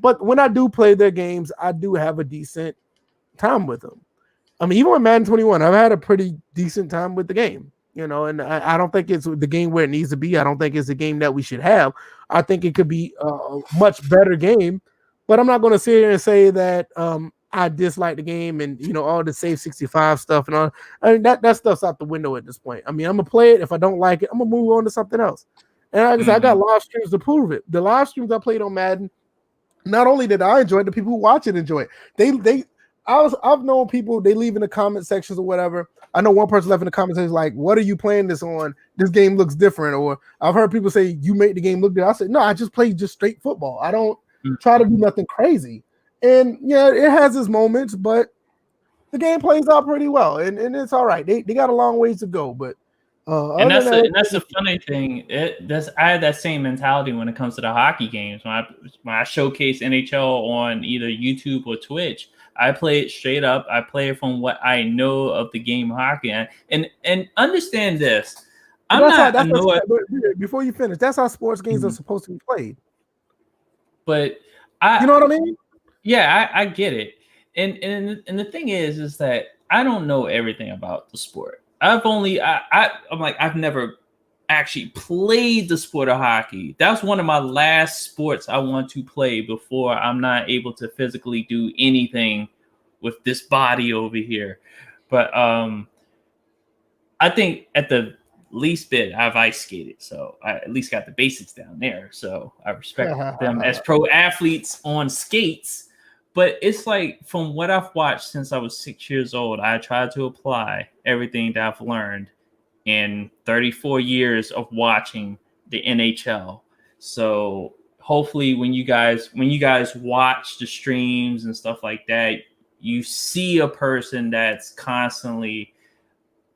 But when I do play their games, I do have a decent time with them. I mean, even with Madden 21, I've had a pretty decent time with the game, and I don't think it's the game where it needs to be. I don't think it's the game that we should have. I think it could be a much better game, but I'm not going to sit here and say that I dislike the game and, all the Save 65 stuff and all. I mean, that stuff's out the window at this point. I mean, I'm going to play it. If I don't like it, I'm going to move on to something else. And like I said, I got live streams to prove it. The live streams I played on Madden, not only did I enjoy it, the people who watch it enjoy it. I've known people, they leave in the comment sections or whatever. I know one person left in the comment sections like, "What are you playing this on? This game looks different." Or I've heard people say, "You make the game look different." I said, "No, I just play just straight football. I don't try to do nothing crazy." And yeah, it has its moments, but the game plays out pretty well, and it's all right. They got a long ways to go, but and that's the funny thing. I had that same mentality when it comes to the hockey games. When I showcase NHL on either YouTube or Twitch, I play it straight up. I play it from what I know of the game of hockey, and understand this. Before you finish, that's how sports games are supposed to be played. But you know what I mean? Yeah, I get it. And the thing is that I don't know everything about the sport. I've never actually played the sport of hockey. That's one of my last sports I want to play before I'm not able to physically do anything with this body over here. But I think at the least bit I've ice skated, so I at least got the basics down there. So I respect them as pro athletes on skates. But it's like, from what I've watched since I was 6 years old, I tried to apply everything that I've learned in 34 years of watching the NHL. So hopefully when you guys watch the streams and stuff like that, you see a person that's constantly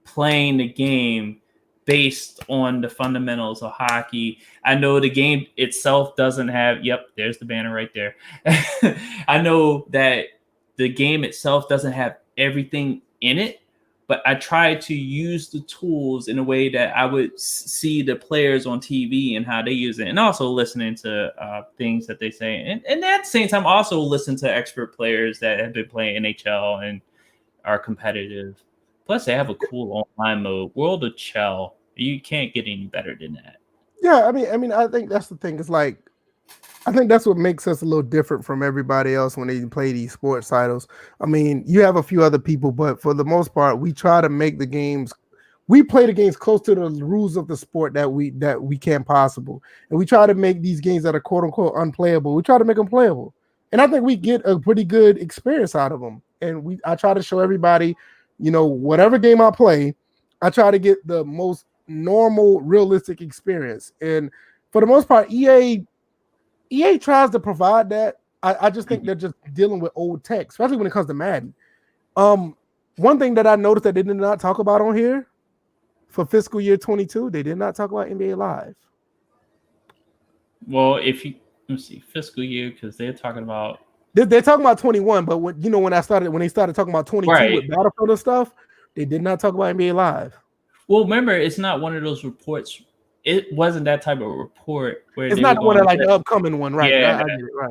playing the game based on the fundamentals of hockey. I know the game itself doesn't have, there's the banner right there. I know that the game itself doesn't have everything in it, but I try to use the tools in a way that I would see the players on TV and how they use it, and also listening to things that they say. And at the same time, also listen to expert players that have been playing NHL and are competitive. Plus, they have a cool online mode. World of Chell. You can't get any better than that. Yeah, I mean, I think that's the thing. It's like, I think that's what makes us a little different from everybody else when they play these sports titles. I mean, you have a few other people, but for the most part, we try to make the games. We play the games close to the rules of the sport that we can possible, and we try to make these games that are quote unquote unplayable. We try to make them playable, and I think we get a pretty good experience out of them. And I try to show everybody, whatever game I play, I try to get the most normal, realistic experience. And for the most part, EA tries to provide that. I just think they're just dealing with old tech, especially when it comes to Madden. One thing that I noticed that they did not talk about on here for fiscal year 22, they did not talk about NBA Live. Well, let me see, fiscal year, because they're talking about. They're talking about 21, but when they started talking about 22 with Battlefield and stuff, they did not talk about NBA Live. Well, remember, it's not one of those reports. It wasn't that type of report where it's not one of like the upcoming one, right? Yeah,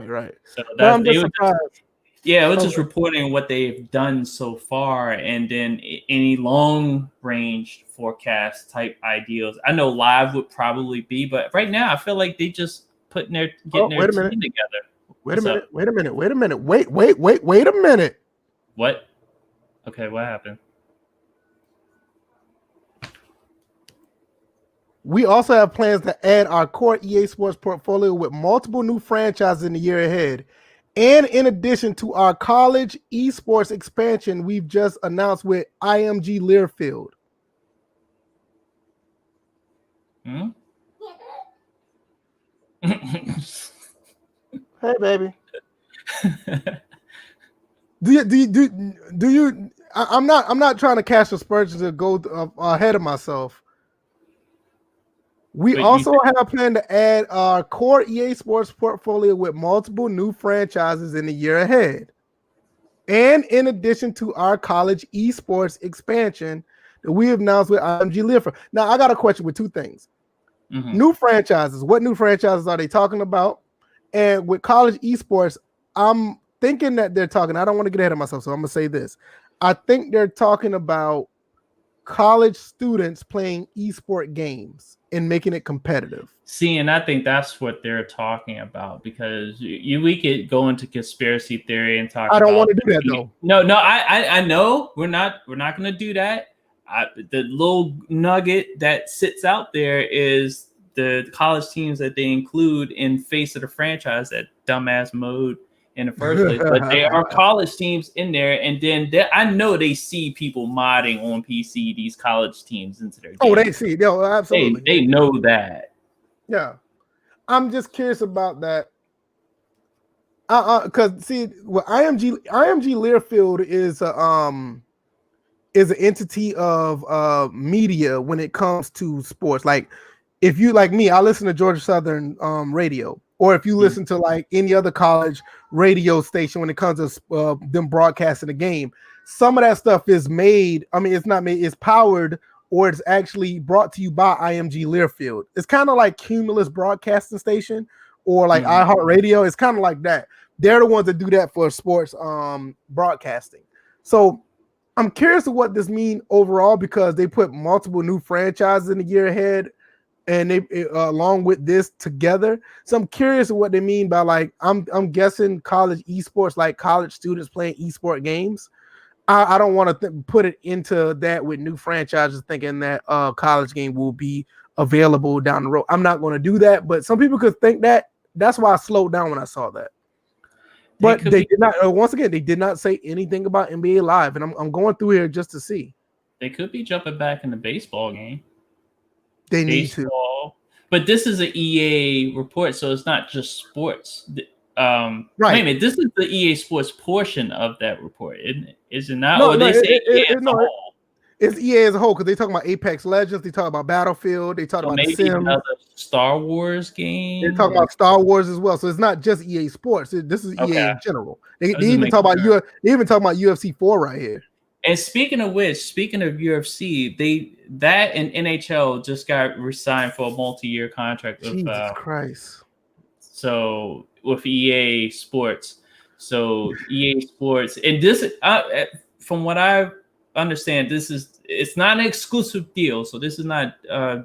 right. So I'm just surprised. It was just reporting what they've done so far, and then any long range forecast type ideas. I know Live would probably be, but right now I feel like they just getting their team together. Wait a minute. Wait a minute. What? Okay, what happened? We also have plans to add our core EA Sports portfolio with multiple new franchises in the year ahead. And in addition to our college esports expansion, we've just announced with IMG Learfield. Hey, baby. Do you? I'm not trying to cast aspersions and go ahead of myself. We also have a plan to add our core EA Sports portfolio with multiple new franchises in the year ahead. And in addition to our college esports expansion that we have announced with IMG Learfield. Now, I got a question with two things. New franchises. What new franchises are they talking about? And with college esports, I'm thinking that they're talking. I don't want to get ahead of myself, so I'm gonna say this. I think they're talking about college students playing esport games and making it competitive. See, and I think that's what they're talking about, because we could go into conspiracy theory and talk I don't about want to do that though. No, I know we're not going to do that. The little nugget that sits out there is the college teams that they include in face of the franchise, that dumbass mode in the first place. But there are college teams in there, and then I know they see people modding on PC these college teams into their games. Oh, they see. No, absolutely. They know that. Yeah. I'm just curious about that. Because see, well, IMG Learfield is an entity of media when it comes to sports. Like, if you like me, I listen to Georgia Southern radio, or if you listen to like any other college radio station when it comes to them broadcasting a game, some of that stuff is made. I mean, it's not made. It's powered, or it's actually brought to you by IMG Learfield. It's kind of like Cumulus Broadcasting Station or like iHeartRadio. It's kind of like that. They're the ones that do that for sports broadcasting. So I'm curious of what this means overall, because they put multiple new franchises in the year ahead, and they along with this together. So I'm curious of what they mean by, like, I'm guessing college esports, like college students playing esport games. I don't want to put it into that with new franchises, thinking that college game will be available down the road. I'm not going to do that, but some people could think that. That's why I slowed down when I saw that. But they did not. Once again, they did not say anything about NBA Live, and I'm going through here just to see. They could be jumping back in the baseball game. They need to. But this is an EA report, so it's not just sports. Right. Wait a minute, this is the EA Sports portion of that report, isn't it? Is it not? No, it's EA as a whole, because they talk about Apex Legends, they talk about Battlefield, they talk about maybe Sims, another Star Wars game. They're talking about Star Wars as well, so it's not just EA Sports. This is EA in general. They even talk about They even talk about UFC 4 right here. And speaking of which, speaking of UFC, that and NHL just got re-signed for a multi-year contract with Jesus Christ. So with EA Sports. So EA Sports, and this from what I understand, it's not an exclusive deal. So this is not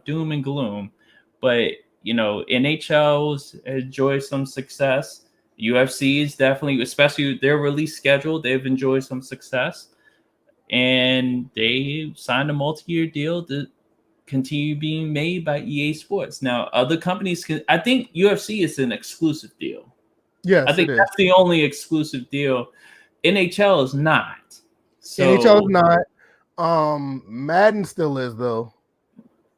doom and gloom, but NHL's enjoyed some success. UFC is definitely, especially their release schedule, they've enjoyed some success. And they signed a multi-year deal to continue being made by EA Sports. Now, other companies I think UFC is an exclusive deal. Yes, I think that's the only exclusive deal. NHL is not. So, NHL is not. Madden still is, though.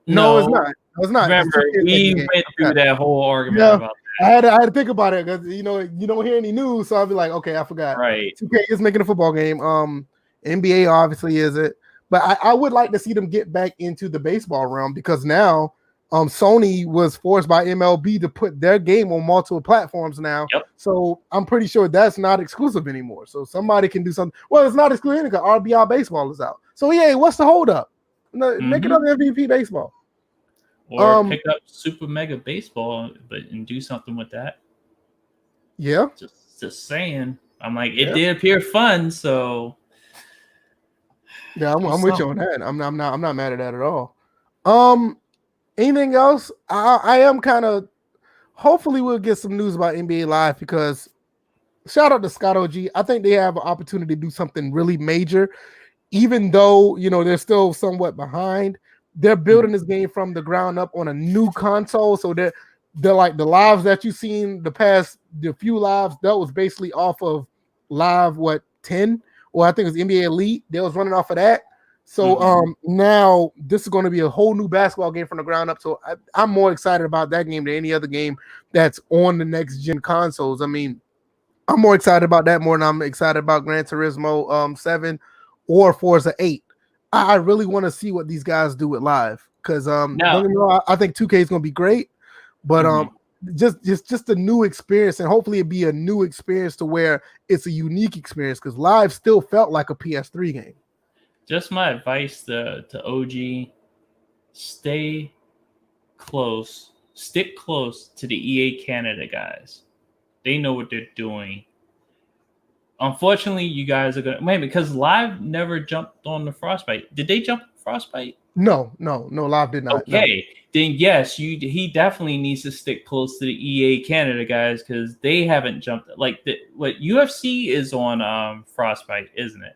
No, it's not. No, it's not. Remember, we went through that whole argument about that. I had to think about it, because you don't hear any news, so I'll be like, okay, I forgot. Right. 2K is making a football game. NBA obviously is it, but I would like to see them get back into the baseball realm, because now Sony was forced by MLB to put their game on multiple platforms now. Yep. So I'm pretty sure that's not exclusive anymore. So somebody can do something. Well, it's not exclusive because RBI baseball is out. So yeah, what's the holdup? Make another MVP baseball. Or pick up Super Mega Baseball, and do something with that. Yeah. Just saying. I'm like, it did appear fun, so. Yeah, I'm with you on that. I'm not mad at that at all. Anything else? I am kind of. Hopefully, we'll get some news about NBA Live, because shout out to Scott OG. I think they have an opportunity to do something really major, even though they're still somewhat behind. They're building this game from the ground up on a new console, so they're like the lives that you've seen the few lives that was basically off of Live 10. Or I think it was NBA Elite. They was running off of that. So now this is going to be a whole new basketball game from the ground up. So I'm more excited about that game than any other game that's on the next gen consoles. I mean, I'm more excited about that more than I'm excited about Gran Turismo 7 or Forza 8. I really want to see what these guys do with Live, because don't get me wrong, I think 2K is going to be great, but just a new experience, and hopefully it be a new experience to where it's a unique experience, because Live still felt like a PS3 game. Just my advice to OG: stick close to the EA Canada guys. They know what they're doing. unfortunately, you guys are gonna wait because Live never jumped on the Frostbite. Did they jump on Frostbite? No, Live did not. Okay, then yes, he definitely needs to stick close to the EA Canada guys because they haven't jumped. Like what UFC is on Frostbite, isn't it?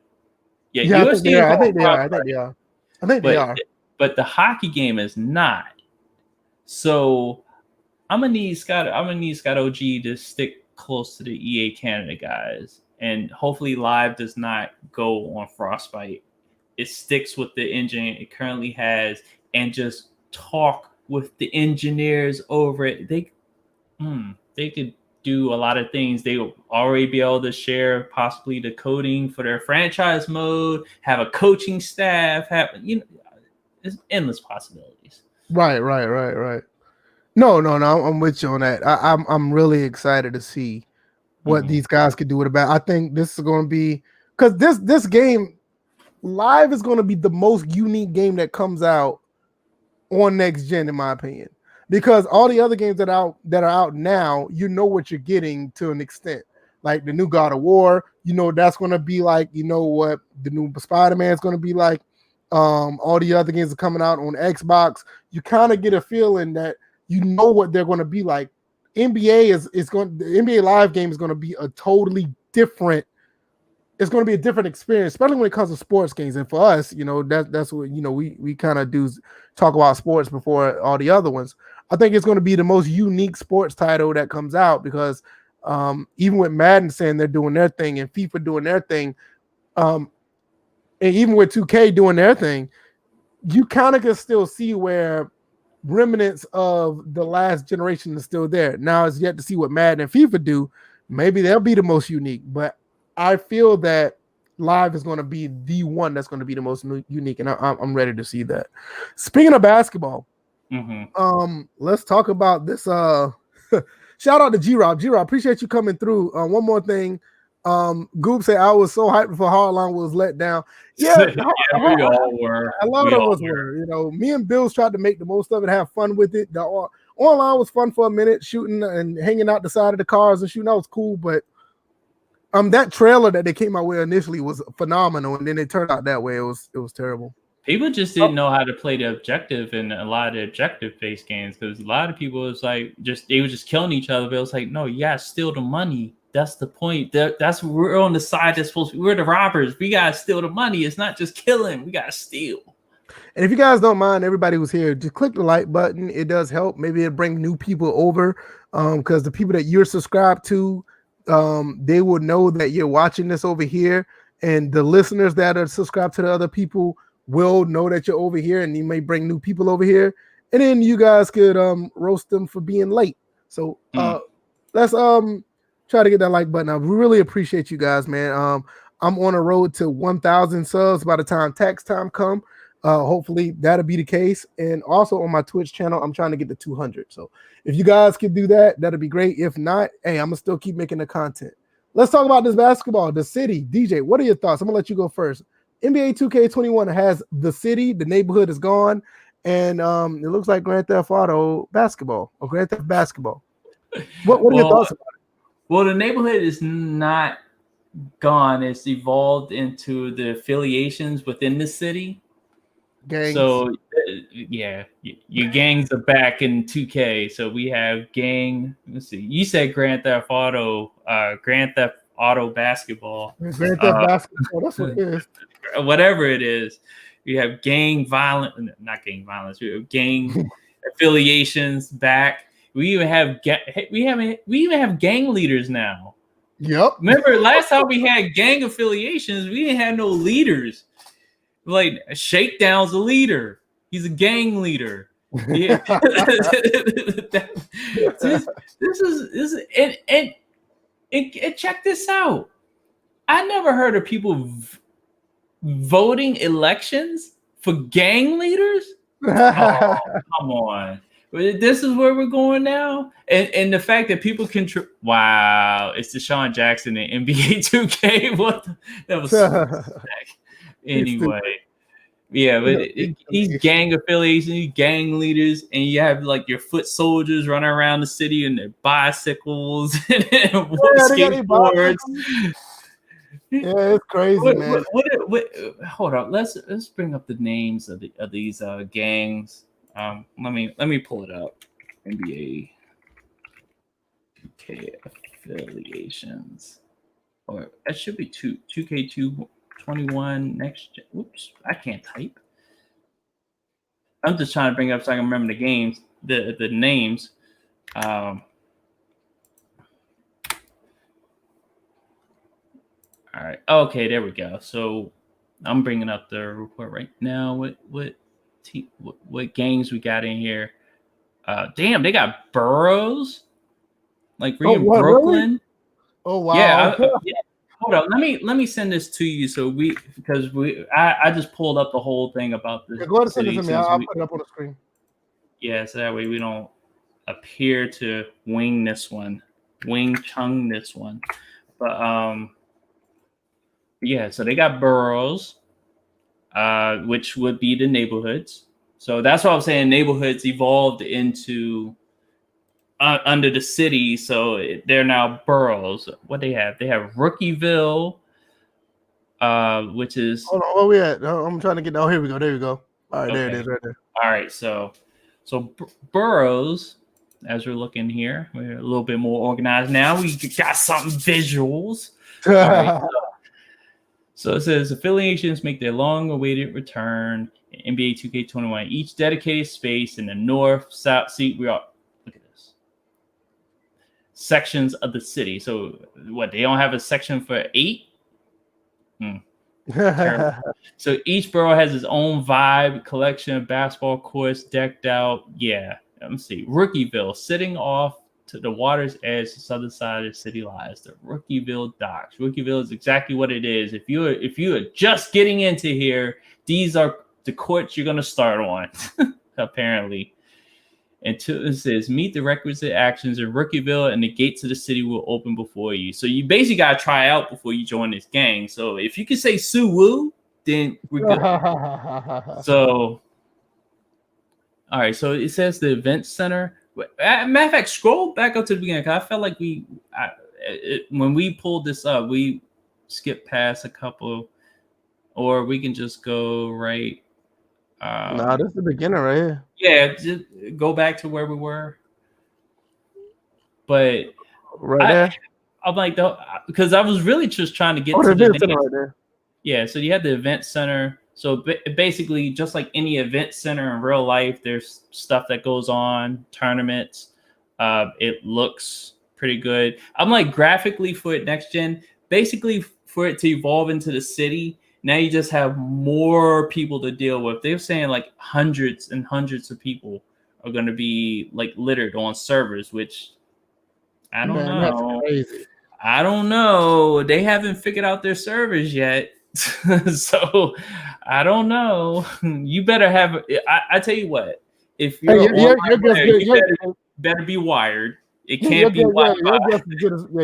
Yeah, Yeah, I think UFC they is are. I on think they are. I Frostbite, think they are. I think they are. but the hockey game is not. So I'm gonna need Scott OG to stick close to the EA Canada guys, and hopefully Live does not go on Frostbite. It sticks with the engine it currently has, and just talk with the engineers over it. They could do a lot of things. They will already be able to share possibly the coding for their franchise mode, have a coaching staff, there's endless possibilities. Right. No, I'm with you on that. I'm really excited to see what these guys could do with it. I think this is going to be because this game Live is going to be the most unique game that comes out on next gen, in my opinion. Because all the other games that are out now, you know what you're getting to an extent. Like the new God of War, you know that's going to be like, you know what the new Spider-Man is going to be like. All the other games are coming out on Xbox. You kind of get a feeling that you know what they're going to be like. The NBA Live game is going to be a totally different. It's going to be a different experience, especially when it comes to sports games. And for us, you know, that's what, you know, we kind of do talk about sports before all the other ones. I think it's going to be the most unique sports title that comes out because even with Madden saying they're doing their thing and FIFA doing their thing, and even with 2K doing their thing, you kind of can still see where remnants of the last generation is still there. Now it's yet to see what Madden and FIFA do. Maybe they'll be the most unique, but I feel that Live is going to be the one that's going to be the most unique, and I'm ready to see that. Speaking of basketball, let's talk about this. Shout out to G-Rob. G-Rob, appreciate you coming through. One more thing. Goob said I was so hyped before Hardline was let down. Yeah, we all were. A lot of us were. You know, me and Bills tried to make the most of it, have fun with it. The online was fun for a minute, shooting and hanging out the side of the cars and shooting. That was cool, but that trailer that they came out with initially was phenomenal, and then it turned out that way. It was terrible. People just didn't know how to play the objective in a lot of the objective-based games because a lot of people was like they were just killing each other. But it was like, no, you gotta steal the money. That's the point. That's we're on the side that's supposed to be. We're the robbers. We gotta steal the money. It's not just killing. We gotta steal. And if you guys don't mind, everybody who's here, just click the like button. It does help. Maybe it'll bring new people over because the people that you're subscribed to, they will know that you're watching this over here, and the listeners that are subscribed to the other people will know that you're over here, and you may bring new people over here, and then you guys could roast them for being late. So let's try to get that like button up. We really appreciate you guys, man. I'm on a road to 1,000 subs by the time tax time come. Hopefully that'll be the case. And also on my Twitch channel, I'm trying to get to 200. So if you guys can do that, that'll be great. If not, hey, I'm gonna still keep making the content. Let's talk about this basketball. The city. DJ, what are your thoughts? I'm gonna let you go first. NBA 2K21 has the city. The neighborhood is gone, and it looks like Grand Theft Auto basketball or Grand Theft basketball. What are your thoughts about it? Well, the neighborhood is not gone. It's evolved into the affiliations within the city. Gangs. So, yeah, your gangs are back in 2K. So we have gang. Let's see. You said Grand Theft Auto basketball. Grand Theft basketball. That's what it is. Whatever it is, we have not gang violence. We have gang affiliations back. We even have gang leaders now. Yep. Remember last time we had gang affiliations, we didn't have no leaders. Like Shakedown's a leader. He's a gang leader. Yeah. this is and check this out. I never heard of people voting elections for gang leaders. Oh, come on. This is where we're going now, and the fact that people can. Wow, it's Deshaun Jackson in NBA 2K. That was anyway. Yeah, but these gang affiliations, gang leaders, and you have like your foot soldiers running around the city in their bicycles and skateboards. Yeah, it's crazy, man. Hold on. Let's bring up the names of these gangs. Let me pull it up. NBA 2K affiliations, or that should be 2K21 next. Oops, I can't type. I'm just trying to bring up so I can remember the games, the names. All right. Okay, there we go. So I'm bringing up the report right now. What gangs we got in here? Damn, they got boroughs. Like we're in what, Brooklyn. Really? Oh wow. Yeah. Hold on. Let me send this to you because I just pulled up the whole thing about this. Yeah, go ahead and send it to me. I'll put it up on the screen. Yeah, so that way we don't appear to wing chung this one. But yeah, so they got boroughs, which would be the neighborhoods. So that's what I'm saying. Neighborhoods evolved into under the city, so they're now boroughs. What they have? They have Rookieville, which is. Hold on, where we at? I'm trying to get. Oh, here we go. There we go. All right, there it is, right there. All right, so boroughs. As we're looking here, we're a little bit more organized now. We got some visuals. All right. So it says affiliations make their long-awaited return in NBA 2K21. Each dedicated space in the north, south. See, we are. Look at this. Sections of the city. So what? They don't have a section for 8. So each borough has its own vibe, collection of basketball courts decked out. Yeah. Let me see. Rookieville, sitting off to the water's edge, the southern side of the city lies the Rookieville docks. Rookieville is exactly what it is. If you are just getting into here, these are the courts you're going to start on, apparently. And it says, meet the requisite actions in Rookieville, and the gates of the city will open before you. So you basically got to try out before you join this gang. So if you can say Sue Woo, then we're good. So. All right, so it says the event center. Matter of fact, scroll back up to the beginning. Cause I felt like when we pulled this up, we skipped past a couple, or we can just go right. Nah, this is the beginning right here. Yeah, just go back to where we were. But right there, I'm like, because I was really just trying to get to the event center right there. Yeah, so you have the event center. So basically, just like any event center in real life, there's stuff that goes on, tournaments. It looks pretty good. I'm like graphically for it next gen, basically for it to evolve into the city. Now you just have more people to deal with. They're saying like hundreds and hundreds of people are going to be like littered on servers, which I don't know. That's crazy. I don't know. They haven't figured out their servers yet. So I don't know. You better have. I tell you what. If you're you better be wired. It can't be Wi-Fi.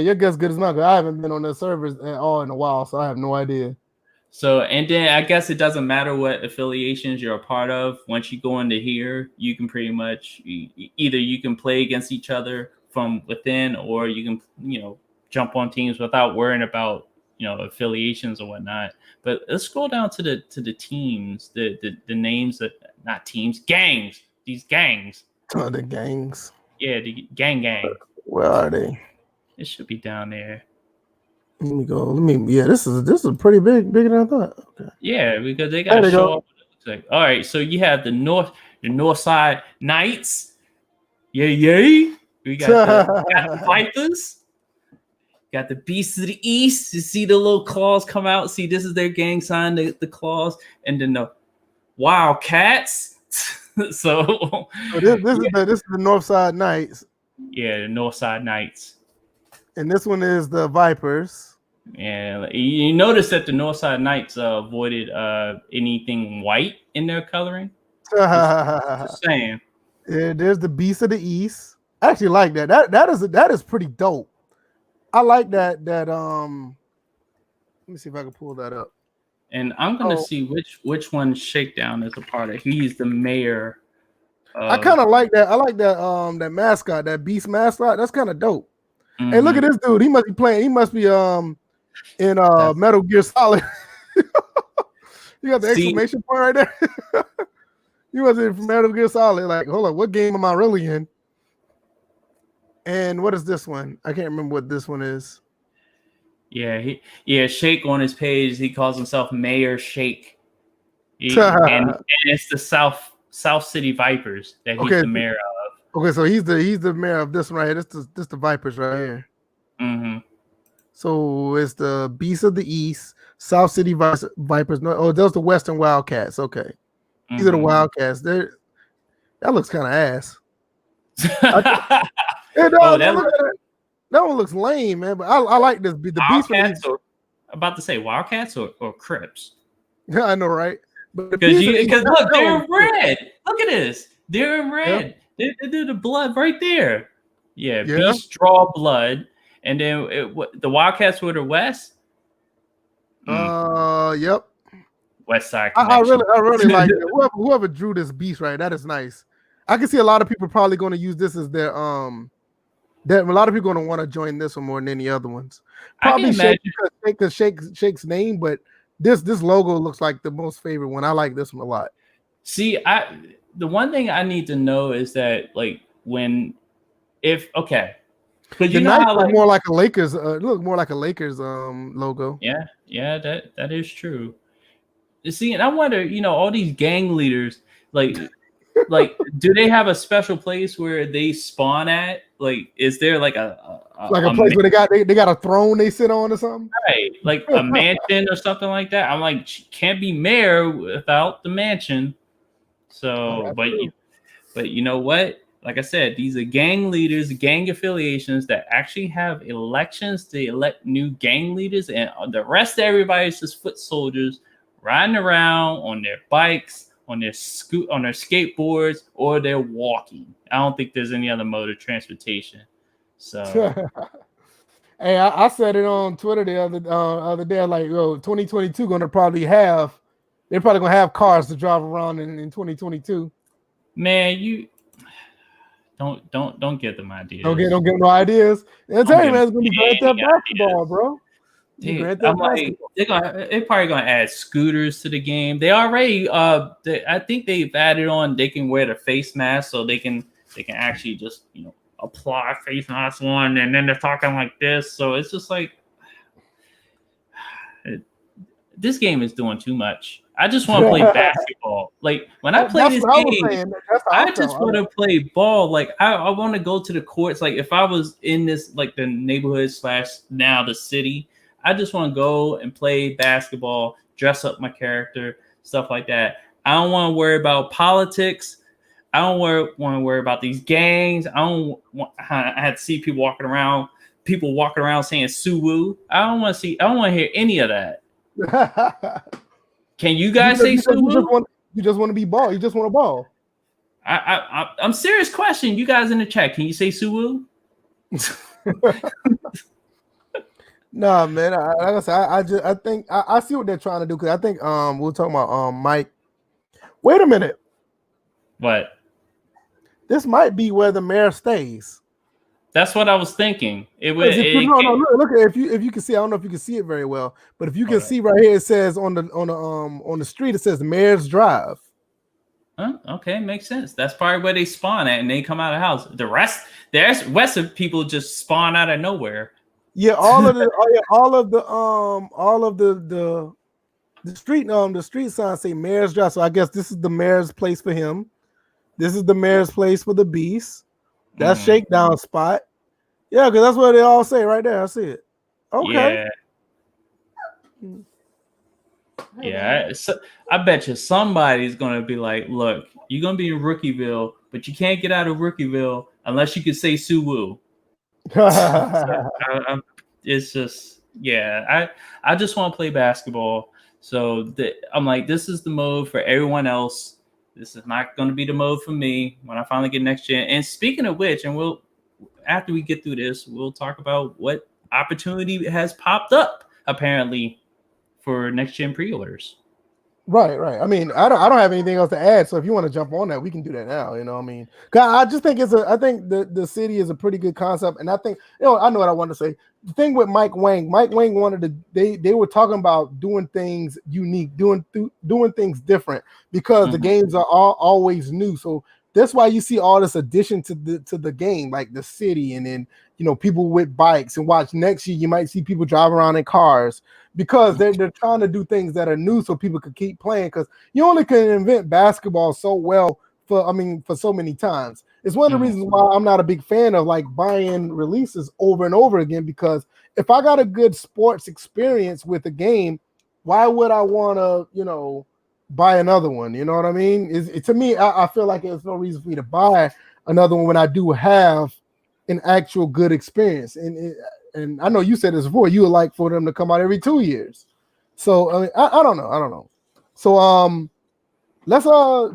Your guess good as mine. I haven't been on the servers at all in a while, so I have no idea. So and then I guess it doesn't matter what affiliations you're a part of. Once you go into here, you can pretty much either you can play against each other from within, or you can jump on teams without worrying about affiliations or whatnot. But let's scroll down to the teams, the names that not teams, gangs. These gangs. Oh, the gangs. Yeah, the gang. Where are they? It should be down there. Let me go. Yeah, this is pretty bigger than I thought. Okay. Yeah, because they got to show up. Like, all right, so you have the North Side Knights. Yay. We got the Vipers. Got the Beasts of the East. You see the little claws come out. See, this is their gang sign, the claws. And then the Wildcats. So this is the North Side Knights. Yeah, the North Side Knights. And this one is the Vipers. Yeah, you notice that the North Side Knights avoided anything white in their coloring. Just saying. Yeah, there's the Beasts of the East. I actually like that. That is pretty dope. I like that. Let me see if I can pull that up. And I'm gonna see which one Shakedown is a part of. He's the mayor. I kind of like that. I like that. That mascot, that Beast mascot. That's kind of dope. Mm-hmm. Hey, look at this dude. He must be playing. He must be in Metal Gear Solid. You got the exclamation point right there. You wasn't from Metal Gear Solid. Like, hold on, what game am I really in? And what is this one? I can't remember what this one is. Yeah, Shake on his page, he calls himself Mayor Shake. And it's the South City Vipers that he's the mayor of. Okay, so he's the mayor of this one right here. This the Vipers right here. Mm-hmm. So it's the Beasts of the East, South City Vipers. No, oh, those the Western Wildcats. Okay, these are the Wildcats. That looks kind of ass. That one looks lame, man. But I like this. The Beast. I'm about to say Wildcats or Crips. Yeah, I know, right? Because look, they're in red. Look at this. They're in red. Yeah. They're the blood right there. Yeah, Beast draw blood. And then the Wildcats were the West. Yep. West Side. I really like it. Whoever drew this Beast, right? That is nice. I can see a lot of people probably going to use this as their a lot of people are going to want to join this one more than any other ones. Probably because Shake's name, but this logo looks like the most favorite one. I like this one a lot. See, the one thing I need to know is that because you know how more like a Lakers look more like a Lakers logo. Yeah, that is true. You see, and I wonder, all these gang leaders, like do they have a special place where they spawn at? Like, is there like a place where they got a throne they sit on or something? Right, like a mansion or something like that. I'm like, can't be mayor without the mansion. So, but you know what? Like I said, these are gang leaders, gang affiliations that actually have elections to elect new gang leaders, and the rest of everybody is just foot soldiers riding around on their bikes, on their skateboards, or they're walking. I don't think there's any other mode of transportation. So, hey, I said it on Twitter the other day. Like, 2022 they're probably gonna have cars to drive around in 2022. Man, you. Don't get them ideas. Don't get no ideas. It's man, it's gonna be Grand Theft Basketball, bro. Dude, I'm like, they're probably gonna add scooters to the game. They already I think they've added on. They can wear the face mask, so they can actually just apply face mask on, and then they're talking like this. So it's just like this game is doing too much. I just want to play basketball. Like when I play this game, I just want to play ball. Like I want to go to the courts. Like if I was in this, like the neighborhood / now the city, I just want to go and play basketball, dress up my character, stuff like that. I don't want to worry about politics. I don't want to worry about these gangs. I had to see people walking around saying Suwoo. I don't want to hear any of that. Can you guys say Suwoo? You just want to be ball. You just want a ball. I'm serious question. You guys in the chat, can you say Suwoo? Nah, man. Like I said, I think I see what they're trying to do, because I think we're talking about Mike. Wait a minute. What? This might be where the mayor stays. That's what I was thinking. Look, if you can see, I don't know if you can see it very well, but if you can see right here, it says on the street, it says Mayor's Drive. Okay, makes sense. That's probably where they spawn at, and they come out of the house. The rest of people just spawn out of nowhere. Yeah, all of the street signs say Mayor's Drive. So I guess this is the mayor's place for him. This is the mayor's place for the Beast. That's Shakedown spot. Yeah, because that's what they all say right there. I see it. Okay. Yeah. I bet you somebody's going to be like, look, you're going to be in Rookieville, but you can't get out of Rookieville unless you can say Suwoo. It's just, I just want to play basketball. So I'm like, this is the mode for everyone else. This is not going to be the mode for me when I finally get next gen. And speaking of which, and after we get through this, we'll talk about what opportunity has popped up apparently for next gen pre-orders. Right. I mean, I don't have anything else to add. So if you want to jump on that, we can do that now. You know, what I mean, 'cause I just think I think the city is a pretty good concept, and I think I know what I want to say. The thing with Mike Wang wanted to. They were talking about doing things unique, doing things different because the games are always new. So that's why you see all this addition to the game, like the city, and then people with bikes. And watch next year, you might see people drive around in cars. Because they're trying to do things that are new so people could keep playing, because you only can invent basketball so well for so many times. It's one of the reasons why I'm not a big fan of like buying releases over and over again, because if I got a good sports experience with a game, why would I want to buy another one? You know what I mean? To me, I feel like there's no reason for me to buy another one when I do have an actual good experience. And I know you said this before, you would like for them to come out every 2 years. So I mean, I don't know. So let's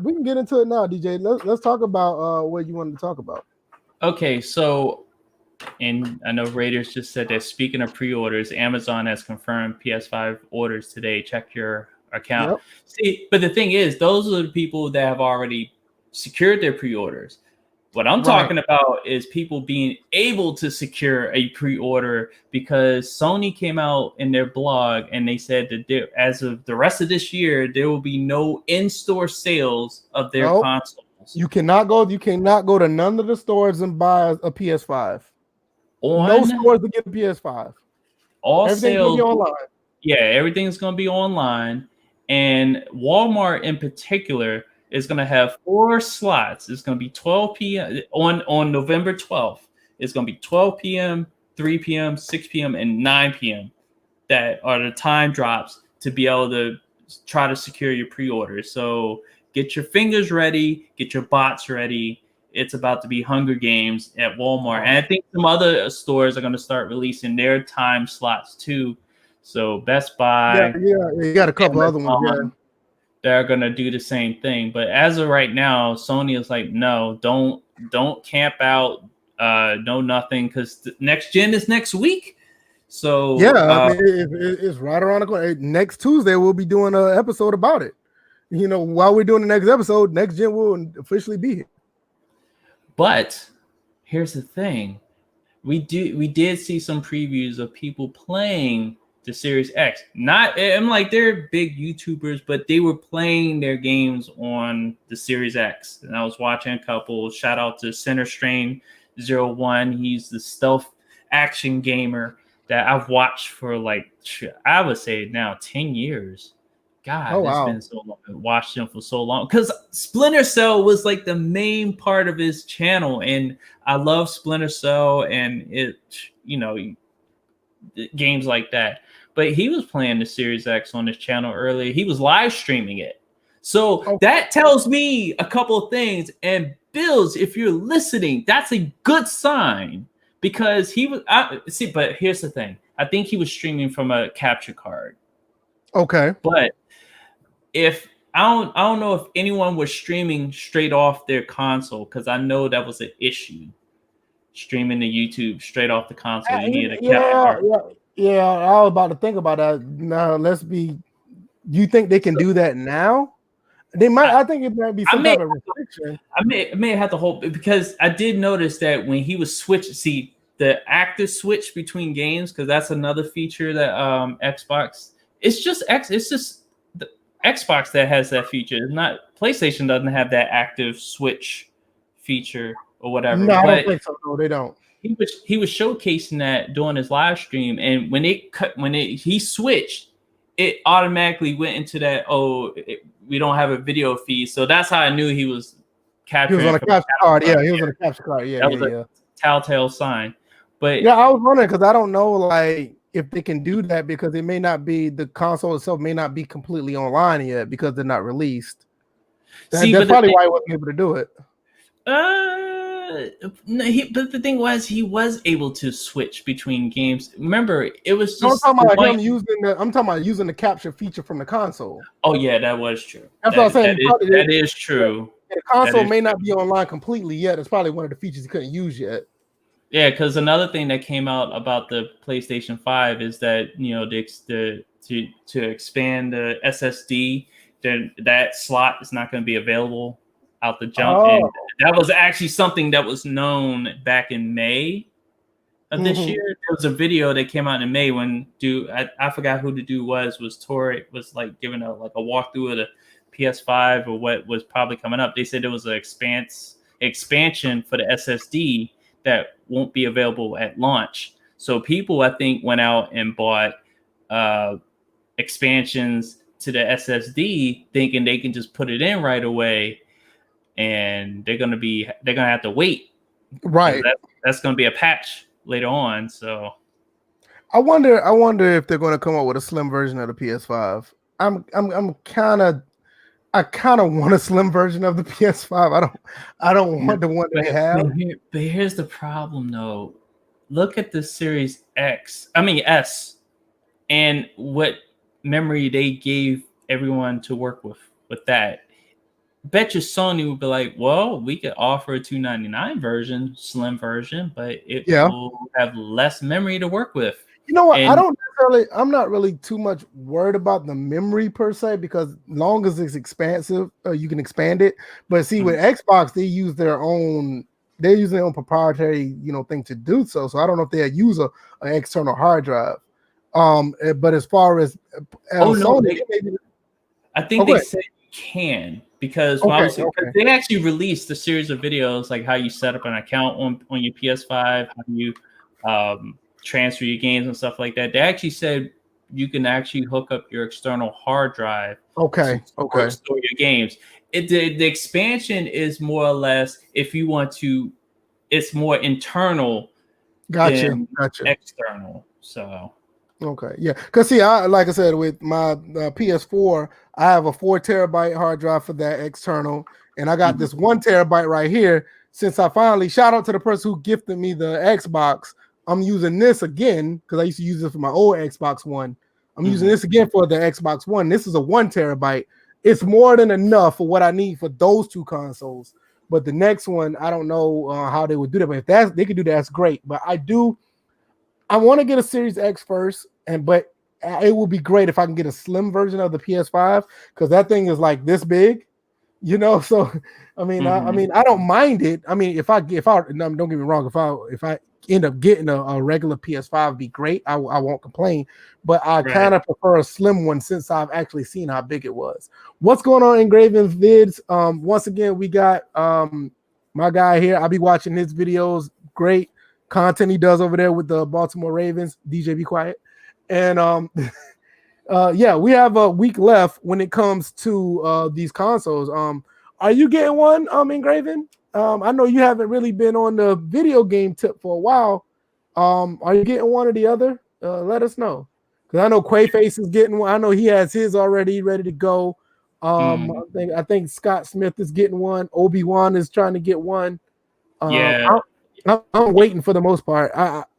we can get into it now, DJ. Let's talk about what you wanted to talk about. Okay, so and I know Raiders just said that speaking of pre-orders, Amazon has confirmed PS5 orders today. Check your account. Yep. See, but the thing is, those are the people that have already secured their pre-orders. What I'm talking about is people being able to secure a pre-order, because Sony came out in their blog and they said that as of the rest of this year, there will be no in-store sales of their consoles. You cannot go to none of the stores and buy a PS5. No stores to get a PS5. All Everything's sales gonna be online. Yeah, everything's gonna be online, and Walmart in particular is going to have 4 slots. It's going to be 12 p.m. on November 12th. It's going to be 12 p.m., 3 p.m., 6 p.m., and 9 p.m. that are the time drops to be able to try to secure your pre-order. So get your fingers ready, get your bots ready. It's about to be Hunger Games at Walmart. And I think some other stores are going to start releasing their time slots too. So Best Buy. Yeah, you got a couple other ones. Yeah. They're gonna do the same thing, but as of right now, Sony is like, no, don't camp out, no nothing, because next gen is next week. So I mean, it's right around the corner. Next Tuesday, we'll be doing an episode about it. While we're doing the next episode, next gen will officially be here. But here's the thing: we did see some previews of people playing the Series X. I'm like, they're big YouTubers, but they were playing their games on the Series X. And I was watching a couple. Shout out to Center Strain 01. He's the stealth action gamer that I've watched for I would say now 10 years. God, it's been so long. I watched him for so long because Splinter Cell was like the main part of his channel, and I love Splinter Cell and games like that. But he was playing the Series X on his channel earlier. He was live streaming it. So that tells me a couple of things. And Bills, if you're listening, that's a good sign, because he was but here's the thing. I think he was streaming from a capture card. Okay. But if I don't know if anyone was streaming straight off their console, because I know that was an issue. Streaming to YouTube straight off the console. You needed a capture card. Yeah, I was about to think about that. Now, you think they can do that now? They might. I think it might be some type of restriction. I may have to hold, because I did notice that when he was the active switch between games, because that's another feature that Xbox. It's just the Xbox that has that feature. It's not PlayStation doesn't have that active switch feature or whatever. No, I don't think so. No, they don't. He was showcasing that during his live stream, and when he switched, it automatically went into that. We don't have a video feed, so that's how I knew he was capturing. He was on a capture card. Yeah, he was on a capture card. Yeah, that was a telltale sign. But yeah, I was wondering, because I don't know if they can do that, because it may not be, the console itself may not be completely online yet because they're not released. That's probably why he wasn't able to do it. But the thing was, he was able to switch between games. Remember, it was just. I'm talking about using the capture feature from the console. Oh yeah, that was true. That's what I'm saying. That is true. The console may not be online completely yet. It's probably one of the features he couldn't use yet. Yeah, because another thing that came out about the PlayStation 5 is that to expand the SSD, then that slot is not going to be available out the jump. Oh. And that was actually something that was known back in May of this year. There was a video that came out in May when I forgot who the dude was Tori was like giving a walkthrough of the PS5 or what was probably coming up. They said there was an expansion for the SSD that won't be available at launch. So people, I think, went out and bought expansions to the SSD, thinking they can just put it in right away, and they're gonna have to wait. Right. That's gonna be a patch later on. So I wonder if they're gonna come up with a slim version of the PS5. I kind of want a slim version of the PS5. I don't want the one they have. But here's the problem, though. Look at the Series S, and what memory they gave everyone to work with that. Bet you Sony would be like, well, we could offer a $299 version, slim version, but it will have less memory to work with. You know what? I'm not really too much worried about the memory per se, because long as it's expansive, you can expand it. But see, with Xbox, they use their own proprietary, thing to do so. So I don't know if they use an external hard drive. But as far as Sony, I think they said you can, because they actually released a series of videos like how you set up an account on your PS5, how you transfer your games and stuff like that. They actually said you can actually hook up your external hard drive. To store your games. The expansion is more or less, if you want to, it's more internal than external. So okay, yeah, because see, like I said, with my PS4, I have a 4 terabyte hard drive for that external, and I got this 1 terabyte right here. Since I finally, shout out to the person who gifted me the Xbox, I'm using this again because I used to use it for my old Xbox One. I'm using this again for the Xbox One. This is a 1 terabyte. It's more than enough for what I need for those two consoles. But the next one, I don't know how they would do that. But if they could do that, that's great. But I want to get a Series X first, but it would be great if I can get a slim version of the PS5, because that thing is like this big, So I mean, I don't mind it. I mean, if I don't get me wrong, if I end up getting a regular PS5, would be great. I won't complain, but I kind of prefer a slim one since I've actually seen how big it was. What's going on in Graven Vids? Once again, we got my guy here. I'll be watching his videos. Great content he does over there with the Baltimore Ravens. DJ, be quiet. And we have a week left when it comes to these consoles. Are you getting one, Engraven? I know you haven't really been on the video game tip for a while. Are you getting one or the other? Let us know. Because I know Quaface is getting one. I know he has his already ready to go. I think Scott Smith is getting one. Obi-Wan is trying to get one. I'm waiting for the most part.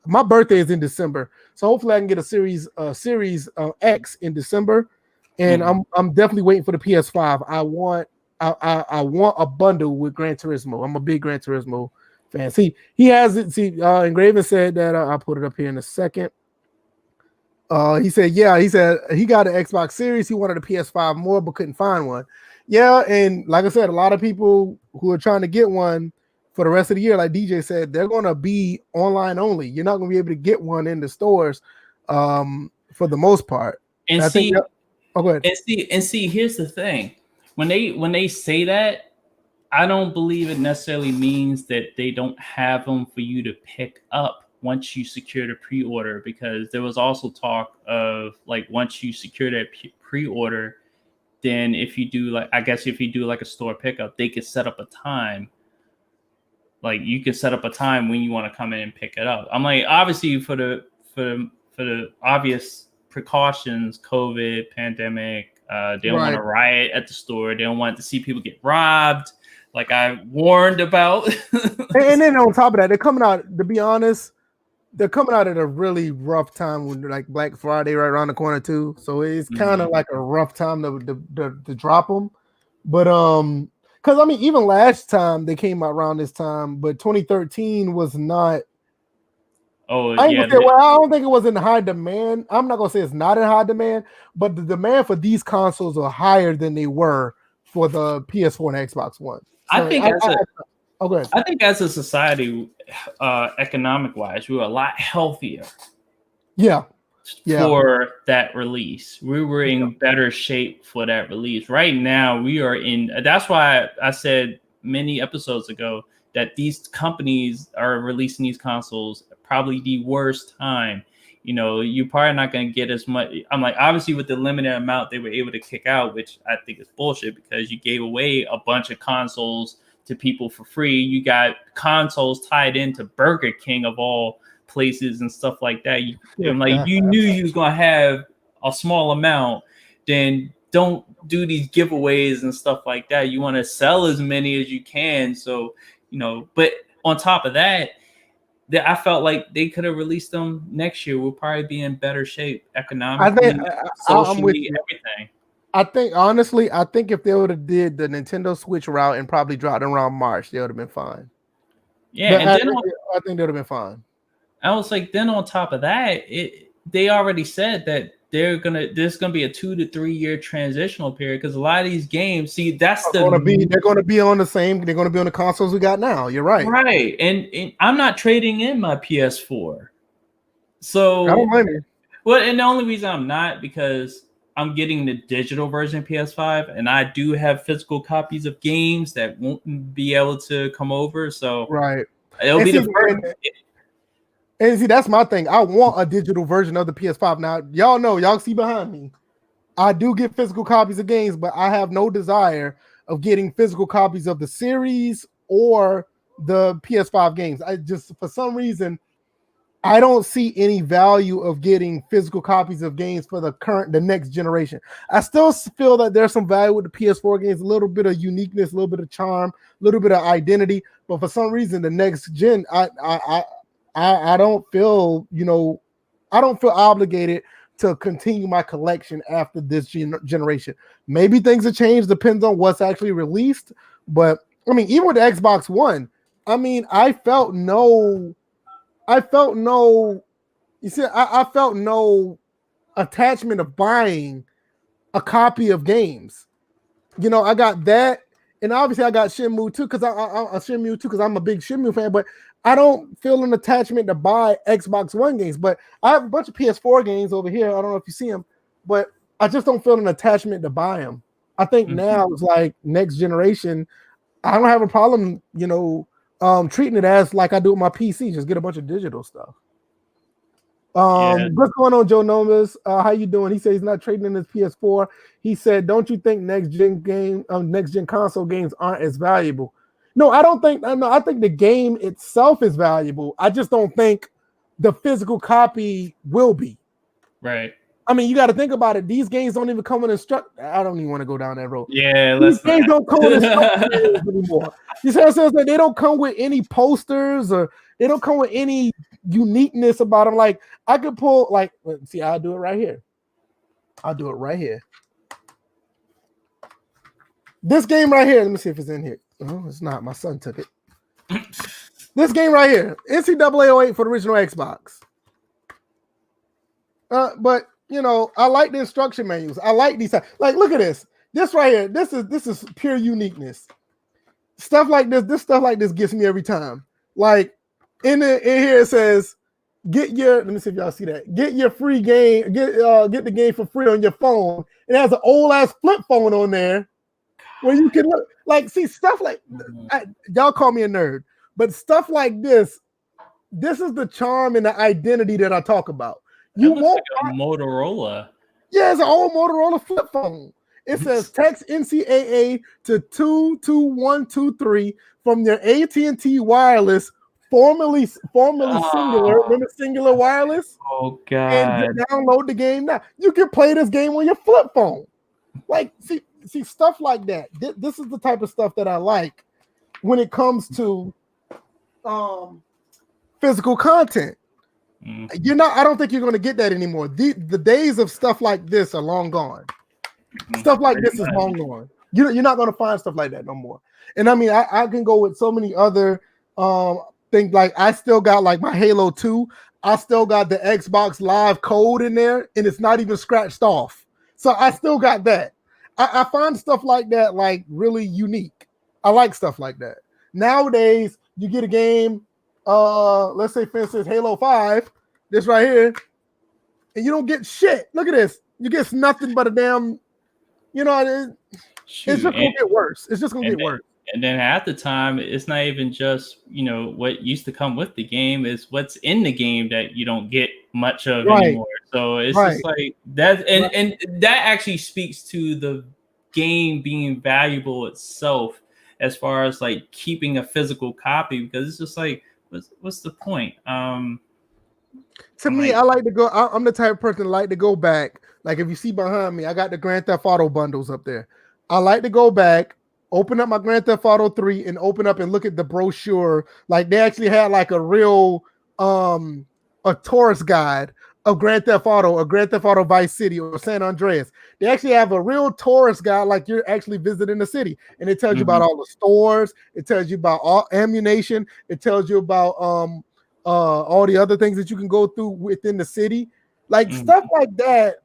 My birthday is in December, so hopefully I can get a Series X in December, and I'm definitely waiting for the PS5. I want a bundle with Gran Turismo. I'm a big Gran Turismo fan. See, he has it. See, Engraven said that. I'll put it up here in a second. He said he got an Xbox Series. He wanted a PS5 more, but couldn't find one. Yeah, and like I said, a lot of people who are trying to get one for the rest of the year, like DJ said, they're going to be online only. You're not going to be able to get one in the stores for the most part. And go ahead. And see, here's the thing. When they say that, I don't believe it necessarily means that they don't have them for you to pick up once you secure the pre-order, because there was also talk of like once you secure that pre-order, then if you do like a store pickup, they could set up a time. Like you can set up a time when you want to come in and pick it up. I'm like, obviously for the obvious precautions, COVID, pandemic, they don't want to riot at the store. They don't want to see people get robbed, like I warned about. And then on top of that, they're coming out, to be honest, they're coming out at a really rough time when like Black Friday right around the corner too. So it's kind of like a rough time to drop them. But because I mean, even last time they came out around this time, but 2013 was not Oh I ain't yeah, gonna say, well, I don't think it was in high demand. I'm not gonna say it's not in high demand, but the demand for these consoles are higher than they were for the PS4 and Xbox One. I So think go ahead. I think as a society, economic wise, we were a lot healthier. Yeah. For that release. We were in better shape for that release. Right now, we are in. That's why I said many episodes ago that these companies are releasing these consoles probably the worst time. You know, you're probably not going to get as much. I'm like, obviously, with the limited amount they were able to kick out, which I think is bullshit because you gave away a bunch of consoles to people for free. You got consoles tied into Burger King of all places and stuff like that. If you knew you was gonna have a small amount, then don't do these giveaways and stuff like that. You want to sell as many as you can. So, but on top of that, I felt like they could have released them next year. We'll probably be in better shape economically, socially, everything. I think honestly, if they would have did the Nintendo Switch route and probably dropped around March, they would have been fine. Yeah, but I think they would have been fine. I was like, then on top of that, they already said that there's gonna be a 2 to 3 year transitional period because a lot of these games, they're gonna be on the consoles we got now. You're right. Right. And I'm not trading in my PS4. So I don't blame you. Well, and the only reason I'm not because I'm getting the digital version PS5 and I do have physical copies of games that won't be able to come over. So right. It'll be the first. And see, that's my thing. I want a digital version of the PS5. Now, y'all see behind me. I do get physical copies of games, but I have no desire of getting physical copies of the series or the PS5 games. I just, for some reason, I don't see any value of getting physical copies of games for the next generation. I still feel that there's some value with the PS4 games, a little bit of uniqueness, a little bit of charm, a little bit of identity. But for some reason, the next gen, I don't feel, I don't feel obligated to continue my collection after this generation. Maybe things have changed, depends on what's actually released. But I mean, even with the Xbox One, I mean, I felt no attachment of buying a copy of games. I got that, and obviously I got Shenmue too because I'm a big Shenmue fan. But I don't feel an attachment to buy Xbox One games. But I have a bunch of PS4 games over here. I don't know if you see them, but I just don't feel an attachment to buy them. I think now it's like next generation. I don't have a problem, treating it as like I do with my PC. Just get a bunch of digital stuff. What's going on, Joe Nomas? How you doing? He said he's not trading in his PS4. He said, "Don't you think next gen console games aren't as valuable?" No, I don't think. No, I think the game itself is valuable. I just don't think the physical copy will be. Right. I mean, you got to think about it. These games don't even come with instructions. I don't even want to go down that road. Yeah, these games don't come with instructions anymore. You see what I'm saying? They don't come with any posters or they don't come with any uniqueness about them. Like I could pull, see, I'll do it right here. This game right here. Let me see if it's in here. Oh, it's not. My son took it. This game right here, NCAA 08 for the original Xbox. But I like the instruction manuals. I like these. Like, look at this. This right here. This is pure uniqueness. Stuff like this gets me every time. Like in here it says, let me see if y'all see that. Get your free game. Get the game for free on your phone. It has an old ass flip phone on there where you can look. Like, see stuff like y'all call me a nerd, but stuff like this. This is the charm and the identity that I talk about. You want like a Motorola? Yeah, it's an old Motorola flip phone. It says text NCAA to 22123 from your AT&T wireless, formerly Singular. Remember Singular Wireless? Oh God! And download the game now. You can play this game on your flip phone. Like, see stuff like that. This is the type of stuff that I like when it comes to physical content. I don't think you're going to get that anymore. The days of stuff like this are long gone. Stuff like this is long gone. You're not going to find stuff like that no more. And I mean, I can go with so many other things. Like I still got like my Halo 2. I still got the Xbox Live code in there, and it's not even scratched off. So I still got that. I find stuff like that like really unique. I like stuff like that. Nowadays, you get a game, let's say for instance Halo 5, this right here, and you don't get shit. Look at this. You get nothing but a damn, it's just gonna get worse. It's just gonna get worse. And then at the time, it's not even just what used to come with the game, is what's in the game that you don't get much of anymore. So it's just like that, and that actually speaks to the game being valuable itself, as far as like keeping a physical copy, because it's just like, what's the point? To me, I like to go. I'm the type of person that like to go back. Like if you see behind me, I got the Grand Theft Auto bundles up there. I like to go back, open up my Grand Theft Auto 3 and open up and look at the brochure. Like they actually had like a real a tourist guide of Grand Theft Auto Vice City or San Andreas. They actually have a real tourist guide, like you're actually visiting the city, and it tells you about all the stores, it tells you about all ammunition, it tells you about all the other things that you can go through within the city. Like stuff like that.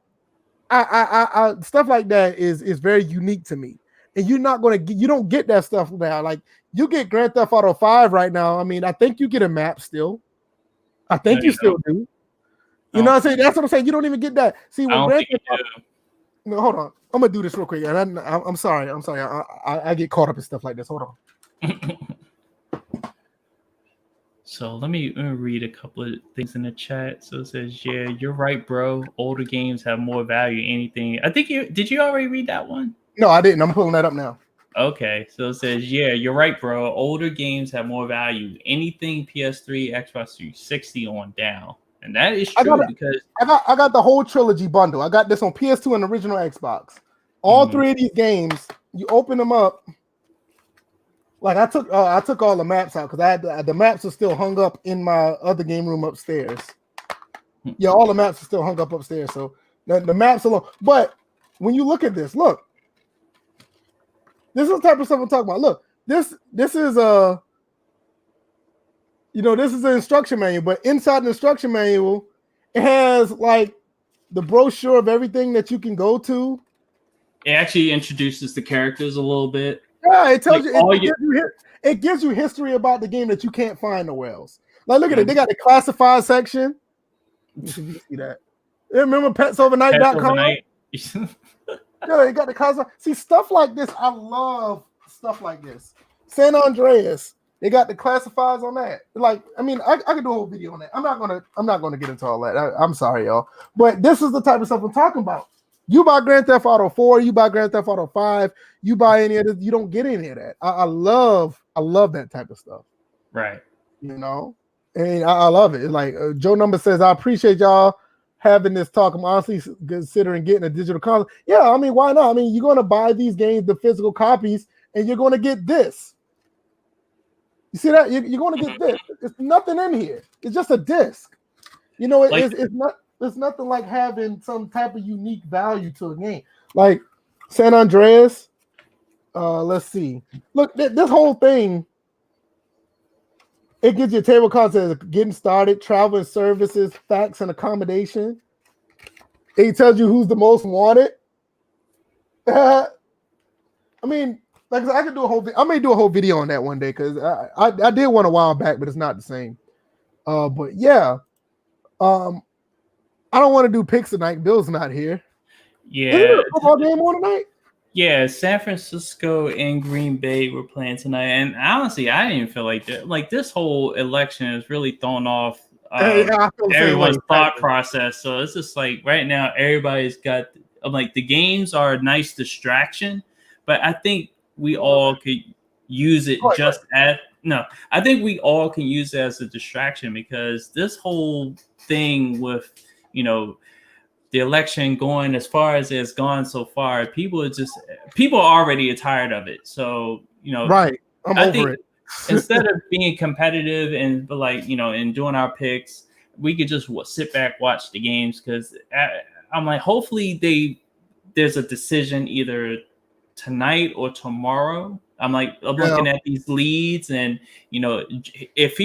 I stuff like that is very unique to me. And you don't get that stuff now. Like you get Grand Theft Auto 5 right now. I mean, I think you get a map still. I think you still do. You know what I'm saying? That's what I'm saying. You don't even get that. See, when Grand Theft Auto, no, hold on. I'm gonna do this real quick. And I'm sorry. I get caught up in stuff like this. Hold on. So let me read a couple of things in the chat. So it says, yeah, you're right, bro. Older games have more value than anything. I think did you already read that one? No, I didn't. I'm pulling that up now. Okay. So it says, yeah, you're right, bro. Older games have more value. Anything PS3, Xbox 360 on down. And that is true because I got the whole trilogy bundle. I got this on PS2 and original Xbox. All three of these games, you open them up. Like I took all the maps out because I had the maps are still hung up in my other game room upstairs. Yeah, all the maps are still hung up upstairs. So the maps alone. But when you look at this, look, this is the type of stuff I'm talking about. Look, this is a this is an instruction manual, but inside the instruction manual, it has like the brochure of everything that you can go to. It actually introduces the characters a little bit. Yeah, it tells it gives you history about the game that you can't find nowhere else. Like, look at it. They got the classified section. You see that? Remember petsovernight.com? Yeah, they got the classified. See, stuff like this. I love stuff like this. San Andreas. They got the classifieds on that. Like, I mean, I could do a whole video on that. I'm not gonna get into all that. I'm sorry, y'all. But this is the type of stuff I'm talking about. You buy Grand Theft Auto 4, you buy Grand Theft Auto 5, you buy any of this, you don't get any of that. I love that type of stuff. Right. And I love it. It's like Joe Number says, I appreciate y'all having this talk. I'm honestly considering getting a digital console. Yeah, I mean, why not? I mean, you're going to buy these games, the physical copies, and you're going to get this. You see that? You're going to get this. It's nothing in here. It's just a disc. It's not. There's nothing like having some type of unique value to a game. Like San Andreas, let's see. Look, this whole thing, it gives you a table of contents, getting started, travel and services, facts and accommodation. It tells you who's the most wanted. I mean, like I could do a whole. I may do a whole video on that one day because I did one a while back, but it's not the same. But yeah, I don't want to do picks tonight. Bill's not here. Yeah. Is there a football game on tonight? Yeah, San Francisco and Green Bay were playing tonight, and honestly, I didn't feel like that. Like this whole election has really thrown off everyone's thought process. So it's just like right now, everybody's got. I'm like the games are a nice distraction, but I think we all could use it I think we all can use it as a distraction because this whole thing with the election going as far as it's gone so far, people are already tired of it. So right, I think instead of being competitive and and doing our picks, we could just sit back, watch the games because I'm like, hopefully there's a decision either tonight or tomorrow. I'm looking at these leads, and if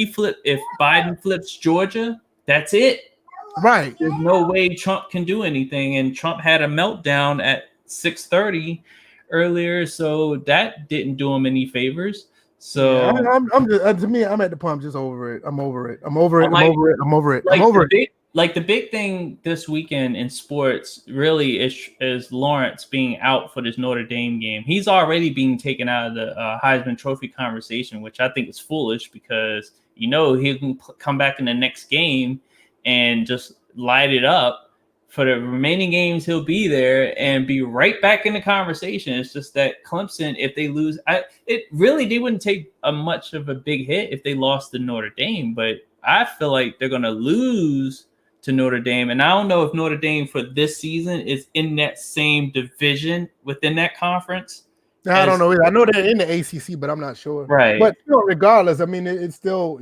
Biden flips Georgia, that's it. Right. There's no way Trump can do anything. And Trump had a meltdown at 6:30 earlier, so that didn't do him any favors. So yeah, I'm just, to me, I'm at the point. I'm just over it. I'm over it. I'm over it. like, I'm over it. I'm over it. like I'm over the it. the big thing this weekend in sports really is Lawrence being out for this Notre Dame game. He's already being taken out of the Heisman Trophy conversation, which I think is foolish because he can come back in the next game and just light it up. For the remaining games, he'll be there and be right back in the conversation. It's just that Clemson, if they lose, they wouldn't take much of a big hit if they lost to Notre Dame. But I feel like they're going to lose to Notre Dame. And I don't know if Notre Dame for this season is in that same division within that conference. I don't know. I know they're in the ACC, but I'm not sure. Right. But regardless, I mean, it's still,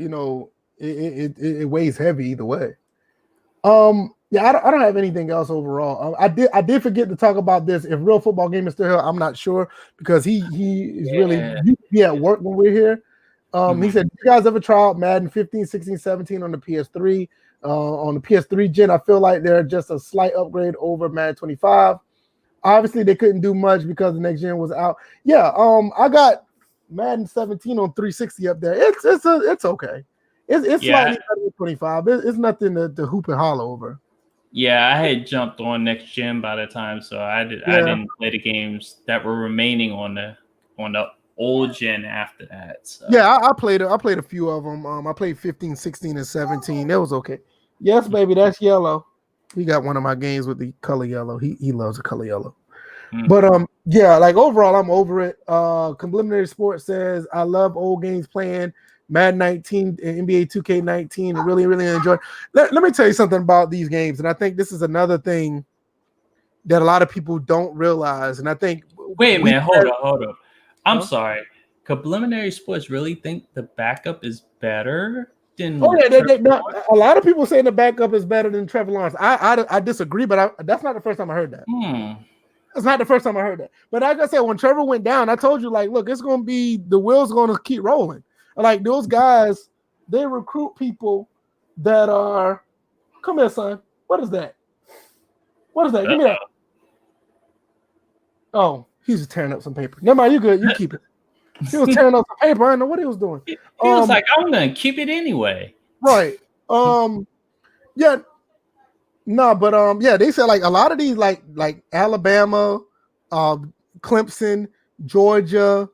it weighs heavy either way. Yeah, I don't have anything else overall. I did forget to talk about this. If Real Football Game is still here, I'm not sure because he is really at work when we're here. He said, "You guys ever try out Madden 15, 16, 17 on the PS3? On the PS3 gen, I feel like they're just a slight upgrade over Madden 25. Obviously, they couldn't do much because the next gen was out. Yeah, I got Madden 17 on 360 up there. It's okay. It's slightly better than 25. It's nothing to hoop and holler over." Yeah, I had jumped on next gen by the time, so I didn't play the games that were remaining on the old gen after that. So. Yeah, I played a few of them. I played 15, 16, and 17. That was okay. Yes, baby, that's yellow. He got one of my games with the color yellow. He loves the color yellow. But yeah, like overall, I'm over it. Complimentary Sports says I love old games playing Madden 19 and NBA 2K19 and really, really enjoy. Let me tell you something about these games, and I think this is another thing that a lot of people don't realize. And I think wait a minute, hold up. I'm sorry. Complimentary Sports really think the backup is better than? Oh yeah, a lot of people say the backup is better than Trevor Lawrence. I disagree, but that's not the first time I heard that. It's not the first time I heard that. But like I said, when Trevor went down, I told you, like, look, it's going to be the wheels going to keep rolling. Like those guys, they recruit people that are. Come here, son. What is that? What is that? Give me that. Oh, he's just tearing up some paper. Never mind, you good. You keep it. He was tearing up some paper. I don't know what he was doing. He was like, I'm gonna keep it anyway. Right. Yeah. No, but yeah, they said like a lot of these, like Alabama, Clemson, Georgia,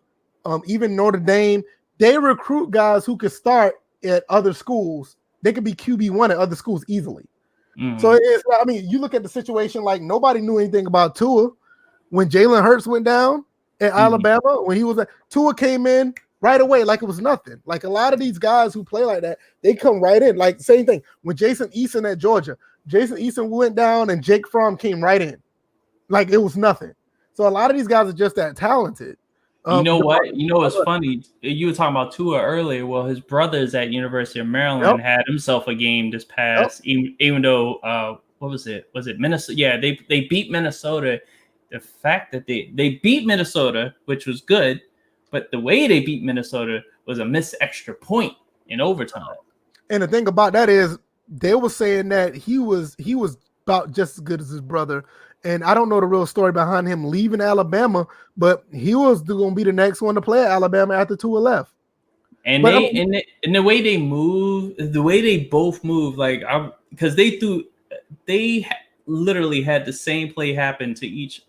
even Notre Dame, they recruit guys who could start at other schools. They could be QB1 at other schools easily. So it's, I mean, you look at the situation, like nobody knew anything about Tua when Jalen Hurts went down at Alabama. When he was Tua came in right away like it was nothing. Like a lot of these guys who play like that, they come right in. Like same thing when Jason Eason at Georgia. Jason Eason went down and Jake Fromm came right in like it was nothing. So a lot of these guys are just that talented. You know what? You know what's funny? You were talking about Tua earlier. Well, his brothers at University of Maryland had himself a game this past, even though what was it? Was it Minnesota? Yeah, they beat Minnesota. The fact that they beat Minnesota, which was good, but the way they beat Minnesota was a missed extra point in overtime. And the thing about that is they were saying that he was about just as good as his brother. And I don't know the real story behind him leaving Alabama, but he was going to be the next one to play at Alabama after Tua left. And the way they move, the way they both move, like because they literally had the same play happen to each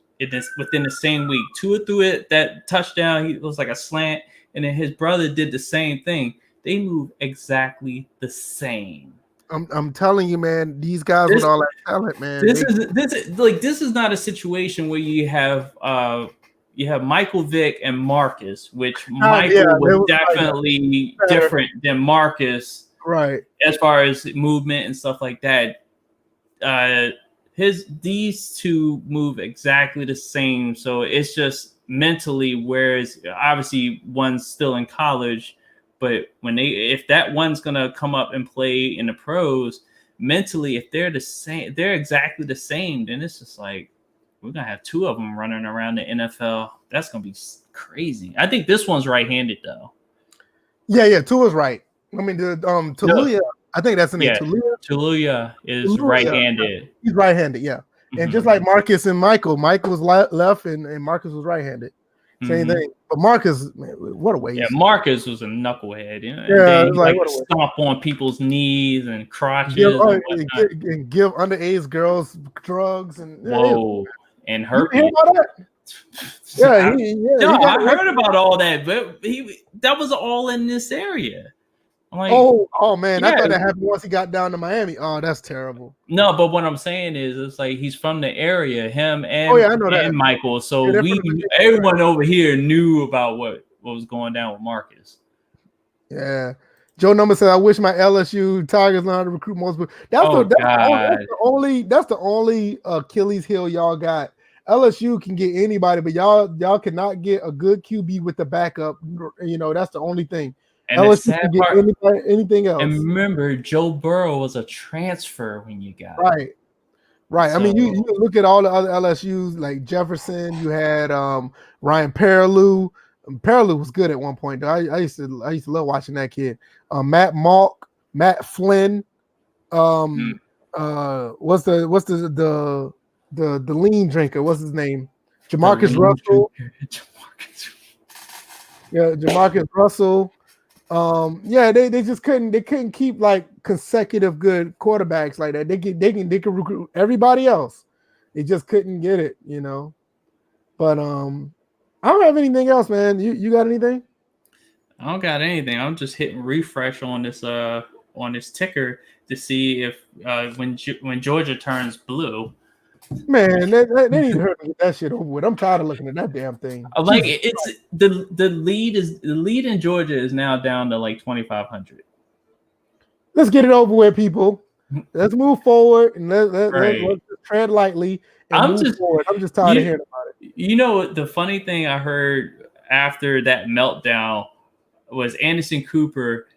within the same week. Tua threw it that touchdown. It was like a slant, and then his brother did the same thing. They move exactly the same. I'm telling you, man, these guys with all that talent, man. This is not a situation where you have Michael Vick and Marcus, which Michael was definitely different than Marcus, right? As far as movement and stuff like that. These two move exactly the same, so it's just mentally. Whereas obviously one's still in college. But if that one's gonna come up and play in the pros, mentally, if they're the same, they're exactly the same, then it's just like we're gonna have two of them running around the NFL. That's gonna be crazy. I think this one's right-handed though. Yeah, Tua's right. I mean, Talia, I think that's the name. Yeah, Tuluya is right-handed. He's right-handed, yeah. And just like Marcus and Michael was left and Marcus was right-handed. Same thing. But Marcus, man, what a waste. Yeah, Marcus was a knucklehead. You know? Yeah, and then he like stomp on people's knees and crotches. And give underage girls drugs and and herpes. You hear about that? I heard about all that, but that was all in this area. Like, oh man, I thought that happened once he got down to Miami. Oh, that's terrible. No, but what I'm saying is, it's like he's from the area, him and I know that. Michael. So everyone over here knew about what was going down with Marcus. Yeah. Joe Number said, "I wish my LSU Tigers learned how to recruit most." That's the only Achilles heel y'all got. LSU can get anybody, but y'all cannot get a good QB with the backup. You know, that's the only thing. And LSU can get anything else. And remember, Joe Burrow was a transfer when you got right. So, I mean, you look at all the other LSUs like Jefferson. You had Ryan Perrilloux. Perrilloux was good at one point. Though. I used to love watching that kid. Matt Malk, Matt Flynn. What's the lean drinker? What's his name? Jamarcus Russell. Jamarcus Russell. They just couldn't keep like consecutive good quarterbacks like that. They can recruit everybody else. They just couldn't get it, you know. But I don't have anything else, man. You got anything? I don't got anything. I'm just hitting refresh on this ticker to see if when Georgia turns blue. Man, they need to hurry get that shit over with. I'm tired of looking at that damn thing. Like it's the lead in Georgia is now down to like 2,500. Let's get it over with, people. Let's move forward and let's tread lightly. I'm just tired of hearing about it. You know, the funny thing I heard after that meltdown was Anderson Cooper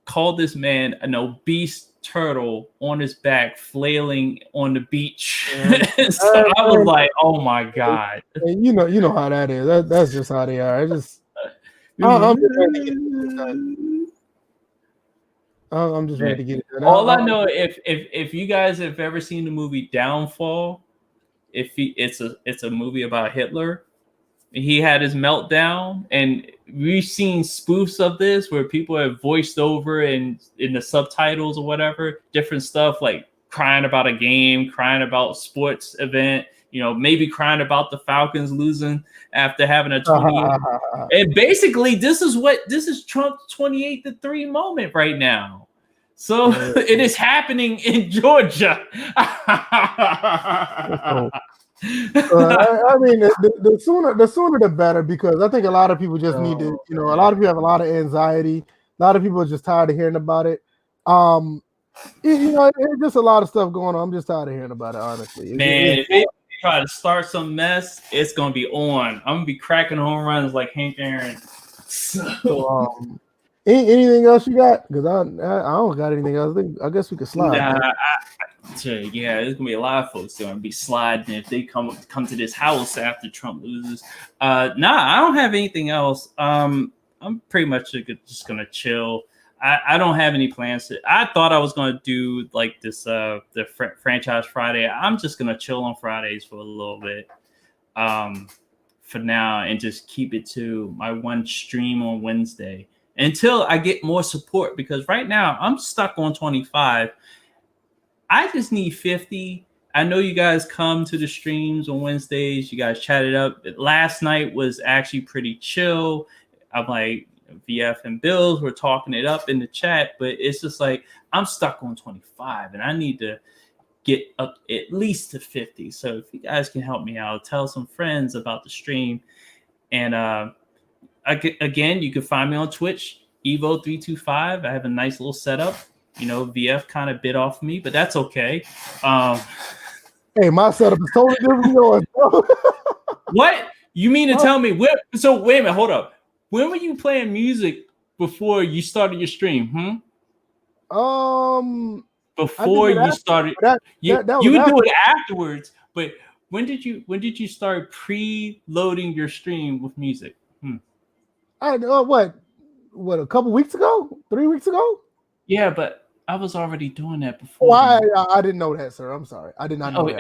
called this man an obese turtle on his back flailing on the beach. So I was like, oh my god. And you know how that is. That's just how they are. I'm just ready to get it done. I'm just ready to get it done. All I know, if you guys have ever seen the movie Downfall, it's a movie about Hitler. He had his meltdown, and we've seen spoofs of this where people have voiced over in the subtitles or whatever, different stuff like crying about a game, crying about sports event, you know, maybe crying about the Falcons losing after having a 28. And basically, this is Trump's 28-3 moment right now. So it is happening in Georgia. I mean, the sooner the better, because I think a lot of people just need to, you know, a lot of people have a lot of anxiety. A lot of people are just tired of hearing about it. You know, it's just a lot of stuff going on. I'm just tired of hearing about it, honestly. Man, if they try to start some mess, it's gonna be on. I'm gonna be cracking home runs like Hank Aaron. So, anything else you got? Because I don't got anything else. I guess we could slide. Yeah, there's gonna be a lot of folks gonna be sliding if they come to this house after Trump loses. I don't have anything else. I'm pretty much just gonna chill. I don't have any plans. I thought I was gonna do like this the franchise Friday. I'm just gonna chill on Fridays for a little bit, for now, and just keep it to my one stream on Wednesday until I get more support. Because right now I'm stuck on 25. I just need 50. I know you guys come to the streams on Wednesdays. You guys chat it up. Last night was actually pretty chill. I'm like, VF and Bills were talking it up in the chat, but it's just like I'm stuck on 25 and I need to get up at least to 50. So if you guys can help me out, tell some friends about the stream. And again, you can find me on Twitch, Evo325. I have a nice little setup. You know, VF kind of bit off me, but that's okay. Hey, my setup is totally different from yours. What? You mean to tell me? So wait a minute, hold up. When were you playing music before you started your stream? Before you started, you would do it afterwards. But when did you start preloading your stream with music? I what a couple weeks ago, 3 weeks ago. Yeah, but I was already doing that before. Oh, I didn't know that, sir. I'm sorry. I did not know that. I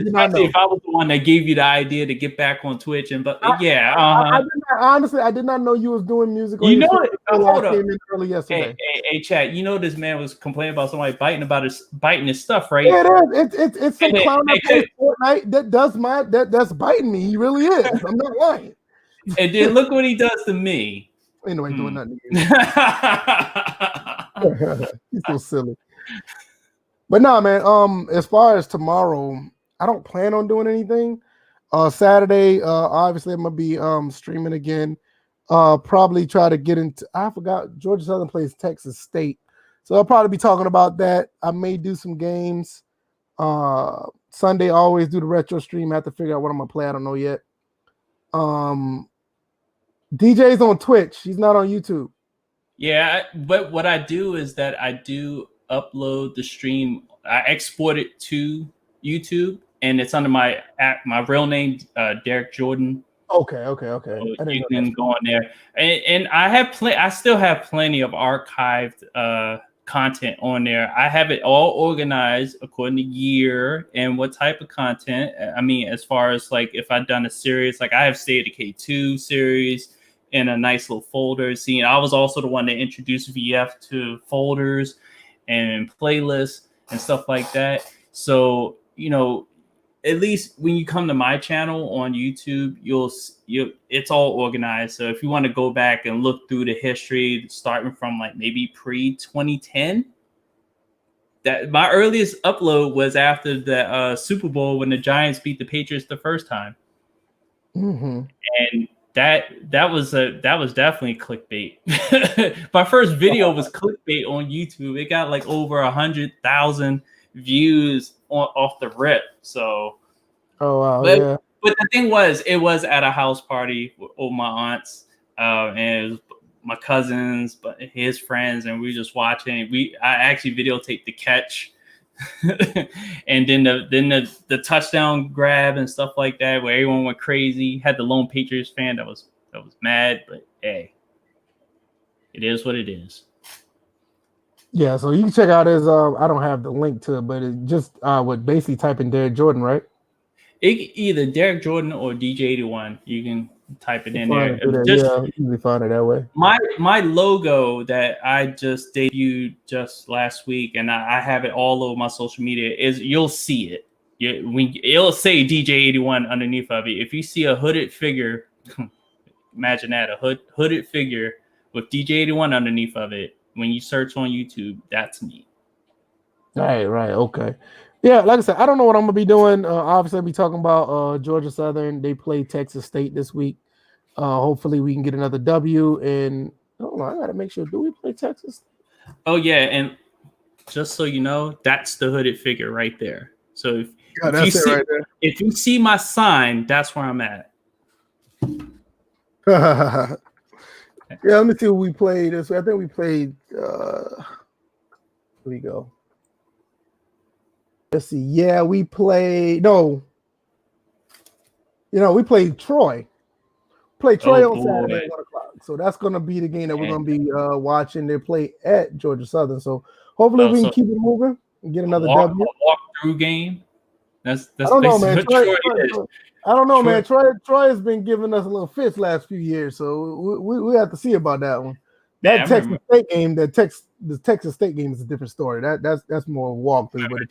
did not know. If I was the one that gave you the idea to get back on Twitch, and I did not, honestly, I did not know you was doing music. You know it. Hold up. Came in early yesterday. Hey, chat. You know this man was complaining about somebody biting his stuff, right? Yeah, it is. It's some clown that plays Fortnite that's biting me. He really is. I'm not lying. And then look what he does to me. Anyway, doing nothing. He's so silly. But no, man. As far as tomorrow, I don't plan on doing anything. Saturday, obviously, I'm gonna be streaming again. Probably try to get into. I forgot Georgia Southern plays Texas State, so I'll probably be talking about that. I may do some games. Sunday, always do the retro stream. I have to figure out what I'm gonna play. I don't know yet. DJ's on Twitch. He's not on YouTube. Yeah, but what I do is that I do upload the stream. I export it to YouTube, and it's under my real name, Derek Jordan. Okay. So you can go on there, and I still have plenty of archived content on there. I have it all organized according to year and what type of content. I mean, as far as like if I've done a series, like I have State of K2 series in a nice little folder. See, I was also the one that introduced VF to folders and playlists and stuff like that. So, at least when you come to my channel on YouTube, it's all organized. So if you want to go back and look through the history, starting from like maybe pre-2010, that my earliest upload was after the Super Bowl when the Giants beat the Patriots the first time, and that was definitely clickbait. My first video was clickbait on YouTube. It got like over 100,000 views off the rip. So, wow, but the thing was, it was at a house party with my aunts, and it was my cousins, but his friends, and we were just watching. I actually videotaped the catch, and then the touchdown grab and stuff like that, where everyone went crazy. Had the lone Patriots fan that was mad, but hey, it is what it is. Yeah, so you can check out his. I don't have the link to it, but it just would basically type in Derek Jordan, right? Either Derek Jordan or DJ81. You can type it in there. Easily find it that way. My logo that I just debuted just last week, and I have it all over my social media. Is you'll see it. It'll say DJ81 underneath of it. If you see a hooded figure, imagine that, a hooded figure with DJ81 underneath of it. When you search on YouTube, that's me. Right, okay. Yeah, like I said, I don't know what I'm gonna be doing. Obviously, I'll be talking about Georgia Southern. They play Texas State this week. Hopefully, we can get another W. And I gotta make sure. Do we play Texas? Oh yeah, and just so you know, that's the hooded figure right there. So if you see my sign, that's where I'm at. Yeah, let me see what we played this week. I think we played. Here we go. Let's see. Yeah, we played. No, we played Troy. Troy on Saturday at 1 o'clock. So that's going to be the game that we're going to be watching. They play at Georgia Southern. So hopefully we can keep it moving and get another W. Walk-through game. That's I don't know, man. I don't know, man. Troy has been giving us a little fits last few years, so we have to see about that one. That Texas State game, the Texas State game is a different story. That's more walkthrough, but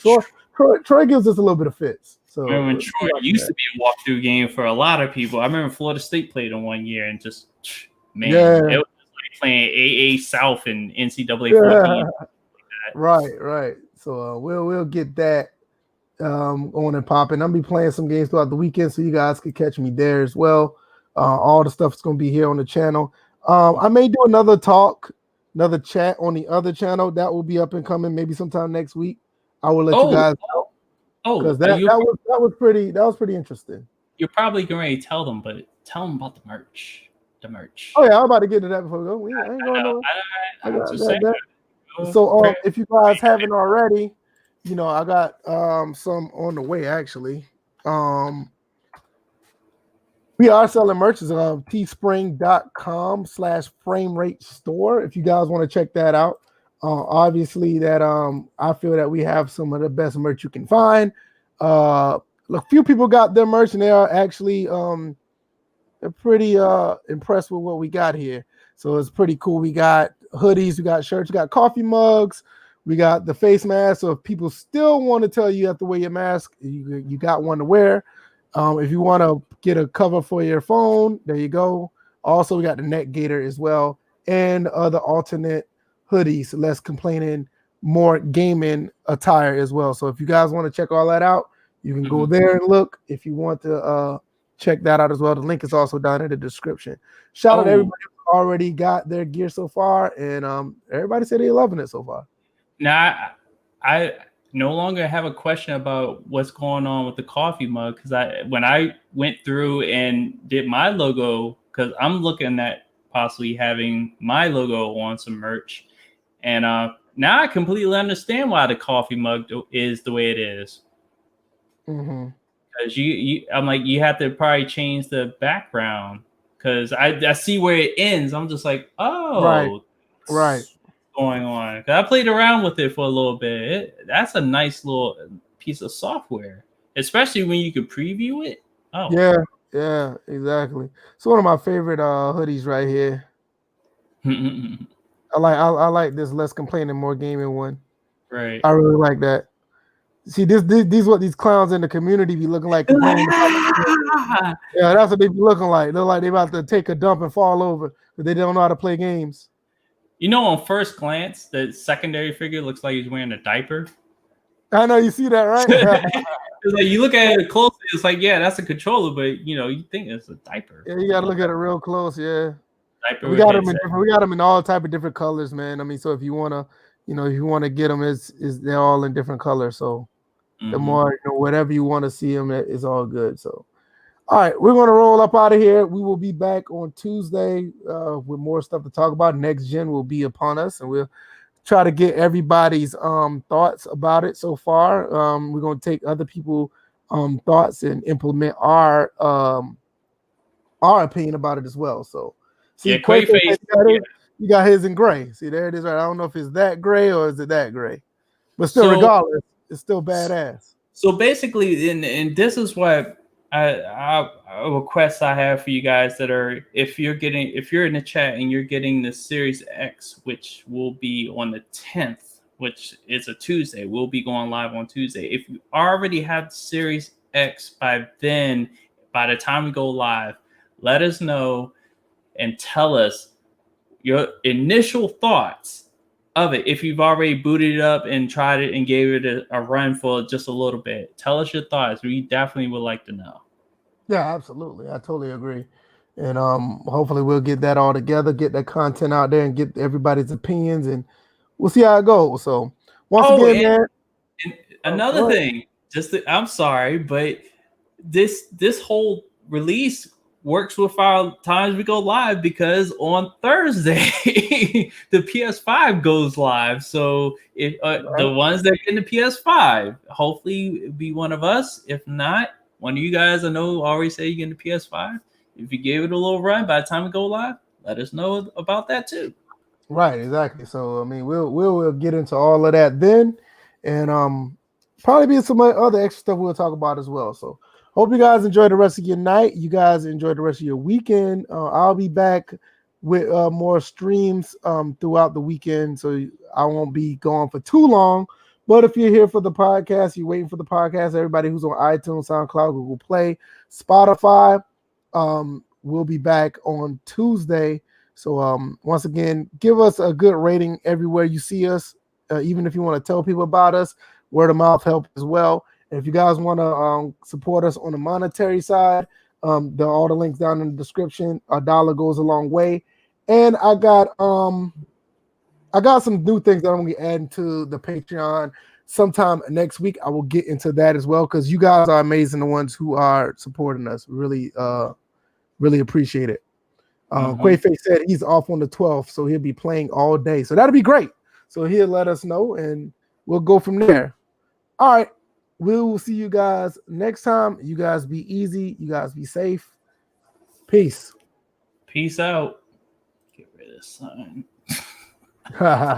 Troy gives us a little bit of fits. So I remember when Troy used to be a walkthrough game for a lot of people. I remember Florida State played in 1 year, and just it was like playing AA South and NCAA 14. Right. So we'll get that on and popping. I'll be playing some games throughout the weekend, so you guys can catch me there as well. All the stuff is going to be here on the channel. I may do another chat on the other channel that will be up and coming maybe sometime next week. I will let you guys know. Because that was pretty interesting. You're probably going to tell them, but tell them about the merch. Oh yeah, I'm about to get to that before we go. I ain't going nowhere. So if you guys haven't already, I got some on the way actually. We are selling merches on teespring.com/framerate store. If you guys want to check that out, Obviously, that I feel that we have some of the best merch you can find. A few people got their merch, and they are actually they're pretty impressed with what we got here. So it's pretty cool. We got hoodies, we got shirts, we got coffee mugs, we got the face mask. So if people still want to tell you have to wear your mask, you got one to wear. If you want to get a cover for your phone, there you go. Also, we got the neck gaiter as well, and other alternate hoodies, less complaining, more gaming attire as well. So if you guys want to check all that out, you can go there and look. If you want to check that out as well, the link is also down in the description. Shout out to everybody who already got their gear so far, and everybody said they're loving it so far. Now, I no longer have a question about what's going on with the coffee mug, because when I went through and did my logo, because I'm looking at possibly having my logo on some merch, and now I completely understand why the coffee mug is the way it is. Mm-hmm. Because I'm like, you have to probably change the background, because I see where it ends. I'm just like, oh, right. What's going on? I played around with it for a little bit. That's a nice little piece of software, especially when you can preview it. Oh, yeah, exactly. It's one of my favorite hoodies right here. I like this less complaining, more gaming one. Right. I really like that. See, these what these clowns in the community be looking like complaining about. Yeah, that's what they be looking like. They're like they about to take a dump and fall over, but they don't know how to play games. You know, on first glance, the secondary figure looks like he's wearing a diaper. I know, you see that, right? It's like you look at it closely, it's like, yeah, that's a controller, but you think it's a diaper. Yeah, you gotta look at it real close. Yeah, Diaper we got them in all type of different colors, man. I mean, so if you wanna, if you want to get them, is they're all in different colors. So the more whatever you want to see them, it's all good. So. All right, we're going to roll up out of here. We will be back on Tuesday with more stuff to talk about. Next Gen will be upon us, and we'll try to get everybody's thoughts about it so far. We're going to take other people's thoughts and implement our opinion about it as well. So, see, yeah, Quaface, you got his in gray. See, there it is. Right. I don't know if it's that gray or is it that gray, but still, regardless, it's still badass. So basically, and this is what a request I have for you guys that are, if you're in the chat and you're getting the Series X, which will be on the 10th, which is a Tuesday, we'll be going live on Tuesday. If you already have Series X by then, by the time we go live, let us know and tell us your initial thoughts of it. If you've already booted it up and tried it and gave it a run for just a little bit, tell us your thoughts. We definitely would like to know. Yeah, absolutely. I totally agree. And hopefully we'll get that all together, get that content out there and get everybody's opinions, and we'll see how it goes. So once again, man. And another thing, I'm sorry, but this whole release works with our times we go live, because on Thursday the PS5 goes live. So if the ones that get the PS5, hopefully be one of us. If not, one of you guys I know already say you get the PS5. If you gave it a little run, by the time we go live, let us know about that too. Right, exactly. So I mean, we'll get into all of that then, and probably be some other extra stuff we'll talk about as well. So hope you guys enjoy the rest of your night. You guys enjoy the rest of your weekend. I'll be back with more streams throughout the weekend, so I won't be gone for too long. But if you're here for the podcast, you're waiting for the podcast, everybody who's on iTunes, SoundCloud, Google Play, Spotify, we'll be back on Tuesday. So once again, give us a good rating everywhere you see us. Even if you want to tell people about us, word of mouth help as well. And if you guys want to support us on the monetary side, all the links down in the description. $1 goes a long way. And I got some new things that I'm going to be adding to the Patreon sometime next week. I will get into that as well, because you guys are amazing, the ones who are supporting us. Really, really appreciate it. Quaface said he's off on the 12th, so he'll be playing all day. So that'll be great. So he'll let us know, and we'll go from there. All right. We will see you guys next time. You guys be easy. You guys be safe. Peace. Peace out. Get rid of this sign.